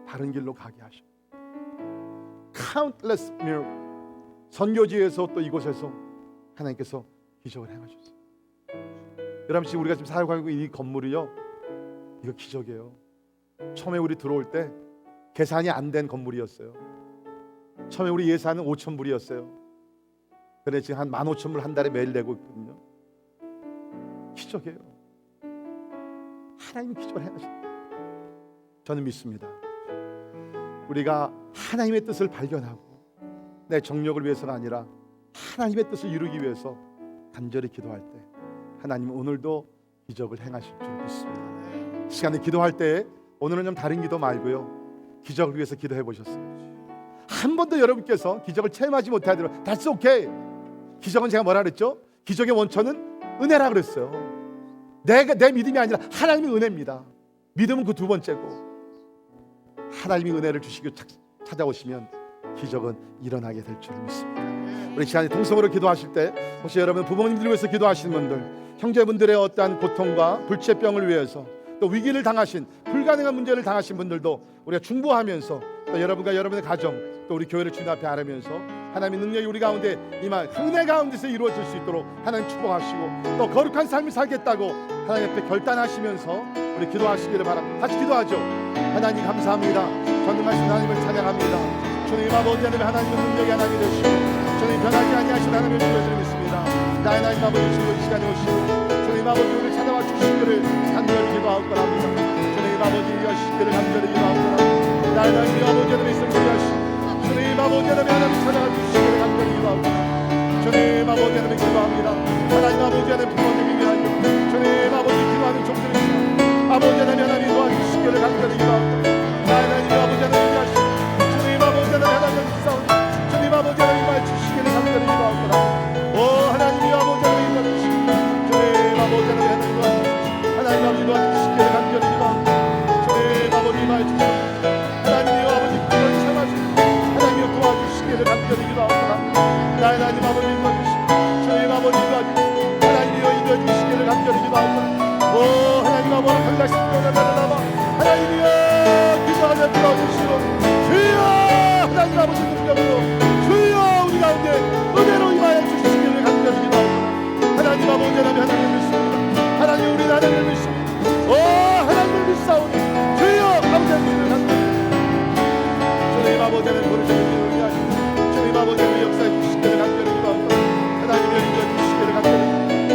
바른 길로 가게 하시고 countless miracle 선교지에서 또 이곳에서 하나님께서 기적을 행하셨어요. 여러분 지금 우리가 지금 사역하고 있는 이 건물이요 이거 기적이에요. 처음에 우리 들어올 때 계산이 안 된 건물이었어요. 처음에 우리 예산은 5,000불이었어요. 그런데 지금 한 15,000불 한 달에 매일 내고 있거든요. 기적이에요. 하나님이 기적을 행하셨어요. 저는 믿습니다. 우리가 하나님의 뜻을 발견하고 내 정력을 위해서가 아니라 하나님의 뜻을 이루기 위해서 간절히 기도할 때 하나님은 오늘도 기적을 행하실 줄 믿습니다. 시간에 기도할 때 오늘은 좀 다른 기도 말고요, 기적을 위해서 기도해 보셨어요? 한 번도 여러분께서 기적을 체험하지 못하더라도 That's okay. 기적은 제가 뭐라 그랬죠? 기적의 원천은 은혜라 그랬어요. 내 믿음이 아니라 하나님의 은혜입니다. 믿음은 그 두 번째고, 하나님이 은혜를 주시고 찾아오시면 기적은 일어나게 될 줄 믿습니다. 우리 시간에 통성으로 기도하실 때 혹시 여러분 부모님들 위해서 기도하시는 분들, 형제분들의 어떠한 고통과 불치병을 위해서, 또 위기를 당하신, 불가능한 문제를 당하신 분들도 우리가 중보하면서, 또 여러분과 여러분의 가정, 또 우리 교회를 주님 앞에 아뢰면서 하나님의 능력이 우리 가운데 임한 은혜 가운데서 이루어질 수 있도록 하나님 축복하시고, 또 거룩한 삶을 살겠다고 하나님 앞에 결단하시면서 우리 기도하시기를 바랍니다. 같이 기도하죠. 하나님 감사합니다. 전능하신 하나님을 찬양합니다. 주님 아버지 하나님, 하나님의 능력이 하나님이 되시고 주님 변하지 아니하신 하나님을 주여 믿습니다. 나의 하나님 아버지 주여 이 시간에 오시고 주님 아버지 우리를 찾아와 주시기를 간절히 기도하옵고 합니다. 주님 아버지 여시기를 간절히 기도하옵고 합니다. 나의 하나님 아버지 하나님 있음 기도하시고 주님 아버지 하나님 하나님 찾아와 주시기를 간절히 기도하옵고 합니다. 주님 아버지 하나님 기도합니다. 하나님 아버지 하나님 부모님이 위하여 주님 아버지 기도하는 종들입니다. 아버지 하나님 하나님 도와주시기를 간절히 기도하옵고 나의 하나님 아버지 하나님 위하시고 주님 아버지 하나님 하나님 싸우니 주님 아버지 하나님 주시기를 간절히 기도하옵고 오 하나님이 아버지 하나님 도와주시고 주님 아버지 하나님 하나님 도와주시고 하나님 아버지 도와주시기를 간절히 기도하옵고 주님 아버지 말주시고 하나님이 아버지 그걸 참아주시고 하나님이 도와주시기를 간절히 기도하옵고 나의 하나님 아버지 도와주시고 주님 아버지 도와주시고 하나님이 인도해주시기를 간절히 기도하옵고 오 하나님 아버지 강가신 도와달라봐 하나님이여 기도하며 들어주시고 주여 하나님 아버지 능력으로 주여 우리 가운데 은혜로 임하여 주시기를 간절히 기도하옵고 하나님 아버지 하나님 하나님을 믿습니다. 하나님 우리 하나님을 믿습니다. 오 하나님을 믿사오니 주여 아버지 하나님을 간절히 주님 아버지 하나님 부르시는 일을 위하시고 주님 아버지 하나님 역사해 주시기를 간절히 기도하옵고 하나님을 인도해 주시기를 간절히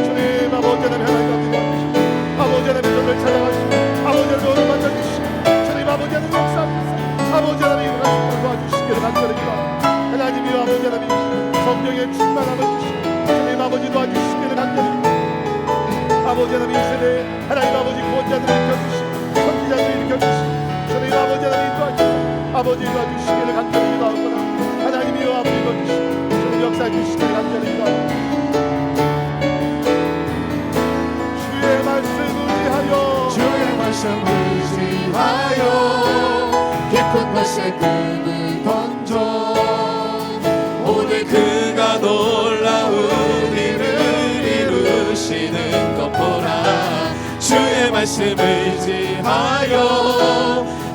주님 아버지 하나님 하나님 도와주시고 아버지 하나님 저를 찾아가시고 아버지 하나님 오늘 만져주시고 주님 아버지 하나님 역사하소서 아버지 하나님 일어나시고 도와주시기를 간절히 기도하옵고 하나님이 아버지 하나님 성령의 충만함을 주시고 주님 아버지 도와주시기를 간절히 아버지 하나님 이 세대에 하나님 아버지 구원자들을 일으켜주시고 선지자들을 일으켜주시고 주님 아버지 하나님 도와주시고 아버지 도와주시기를 간절히 기도하옵고나 하나님이여 아버지 도와주시고 주님 역사해 주시기를 간절히 기도하옵고 주의 말씀 의지하여 주의 말씀 의지하여 깊은 곳에 금을 던져 오늘 그가 놀라운 일을 이루시는 것 보라 주의 말씀 의지하여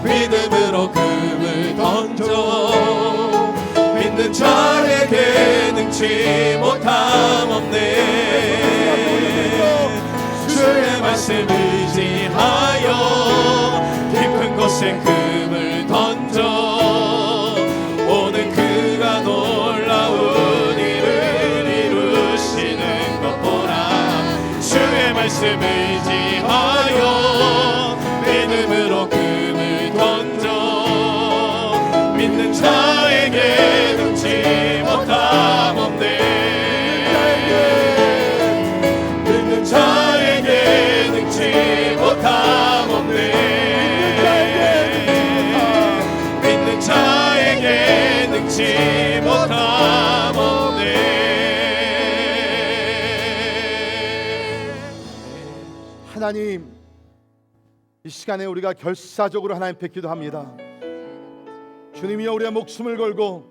믿음으로 금을 던져 믿는 자에게 능치 못함 없네 주의 말씀 의지하여 깊은 곳에 금을 던져 오늘 그가 놀라운 일을 이루시는 것 보라 주의 말씀 의지하여 믿음으로 금을 던져 믿는 자에게 능치 못함 없네 믿는 자에게 능치 못함 없네 믿는 자에게 능치 못함 없네 하나님 이 시간에 우리가 결사적으로 하나님 앞에 기도합니다. 주님이여 우리의 목숨을 걸고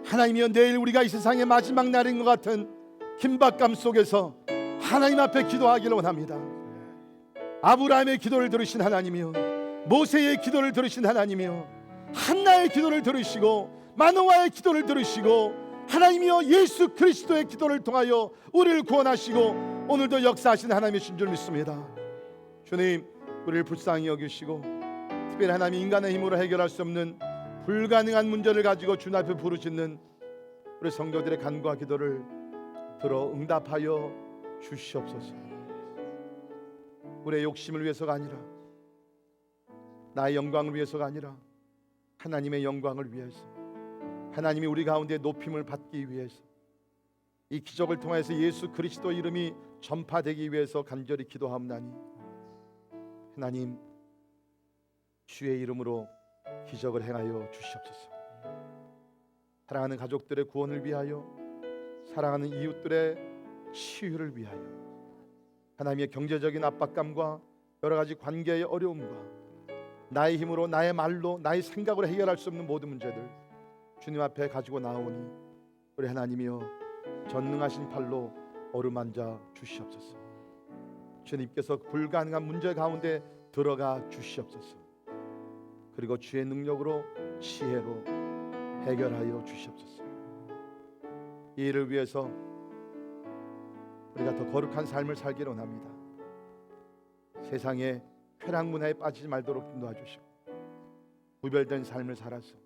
하나님이여 내일 우리가 이 세상의 마지막 날인 것 같은 긴박감 속에서 하나님 앞에 기도하기를 원합니다. 아브라함의 기도를 들으신 하나님이여 모세의 기도를 들으신 하나님이여 한나의 기도를 들으시고 마노아의 기도를 들으시고 하나님이여 예수 그리스도의 기도를 통하여 우리를 구원하시고 오늘도 역사하시는 하나님이신 줄 믿습니다. 주님 우리를 불쌍히 여기시고 특별히 하나님 인간의 힘으로 해결할 수 없는 불가능한 문제를 가지고 주님 앞에 부르짖는 우리 성도들의 간구와 기도를 들어 응답하여 주시옵소서. 우리의 욕심을 위해서가 아니라 나의 영광을 위해서가 아니라 하나님의 영광을 위해서, 하나님이 우리 가운데 높임을 받기 위해서, 이 기적을 통해서 예수 그리스도 이름이 전파되기 위해서 간절히 기도하옵나니 하나님, 주의 이름으로 기적을 행하여 주시옵소서. 사랑하는 가족들의 구원을 위하여, 사랑하는 이웃들의 치유를 위하여, 하나님의 경제적인 압박감과 여러 가지 관계의 어려움과 나의 힘으로, 나의 말로, 나의 생각으로 해결할 수 없는 모든 문제들 주님 앞에 가지고 나오니 우리 하나님이여 전능하신 팔로 어루만져 주시옵소서. 주님께서 불가능한 문제 가운데 들어가 주시옵소서. 그리고 주의 능력으로, 지혜로 해결하여 주시옵소서. 이 일을 위해서 우리가 더 거룩한 삶을 살기를 원합니다. 세상에 쾌락 문화에 빠지지 말도록 도와주시고 구별된 삶을 살아서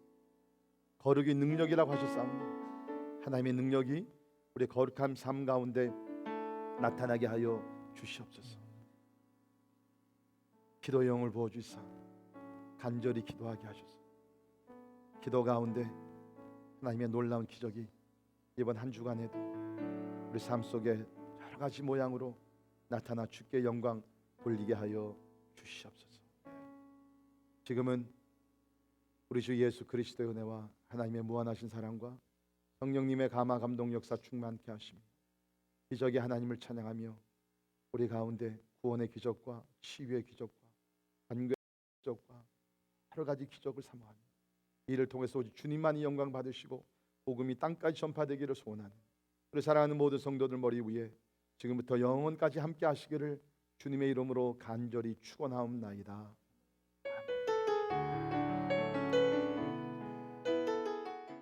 거룩이 능력이라고 하셨사오니 하나님의 능력이 우리 거룩한 삶 가운데 나타나게 하여 주시옵소서. 기도의 영을 부어주사 간절히 기도하게 하소서. 기도 가운데 하나님의 놀라운 기적이 이번 한 주간에도 우리 삶 속에 여러 가지 모양으로 나타나 주께 영광 돌리게 하여 주시옵소서. 지금은 우리 주 예수 그리스도의 은혜와 하나님의 무한하신 사랑과 성령님의 감화 감동 역사 충만케 하시며 기적의 하나님을 찬양하며 우리 가운데 구원의 기적과 치유의 기적과 관계의 기적과 여러 가지 기적을 사모하며 이를 통해서 오직 주님만이 영광 받으시고 복음이 땅까지 전파되기를 소원하는 우리 사랑하는 모든 성도들 머리 위에 지금부터 영원까지 함께 하시기를 주님의 이름으로 간절히 축원하옵나이다.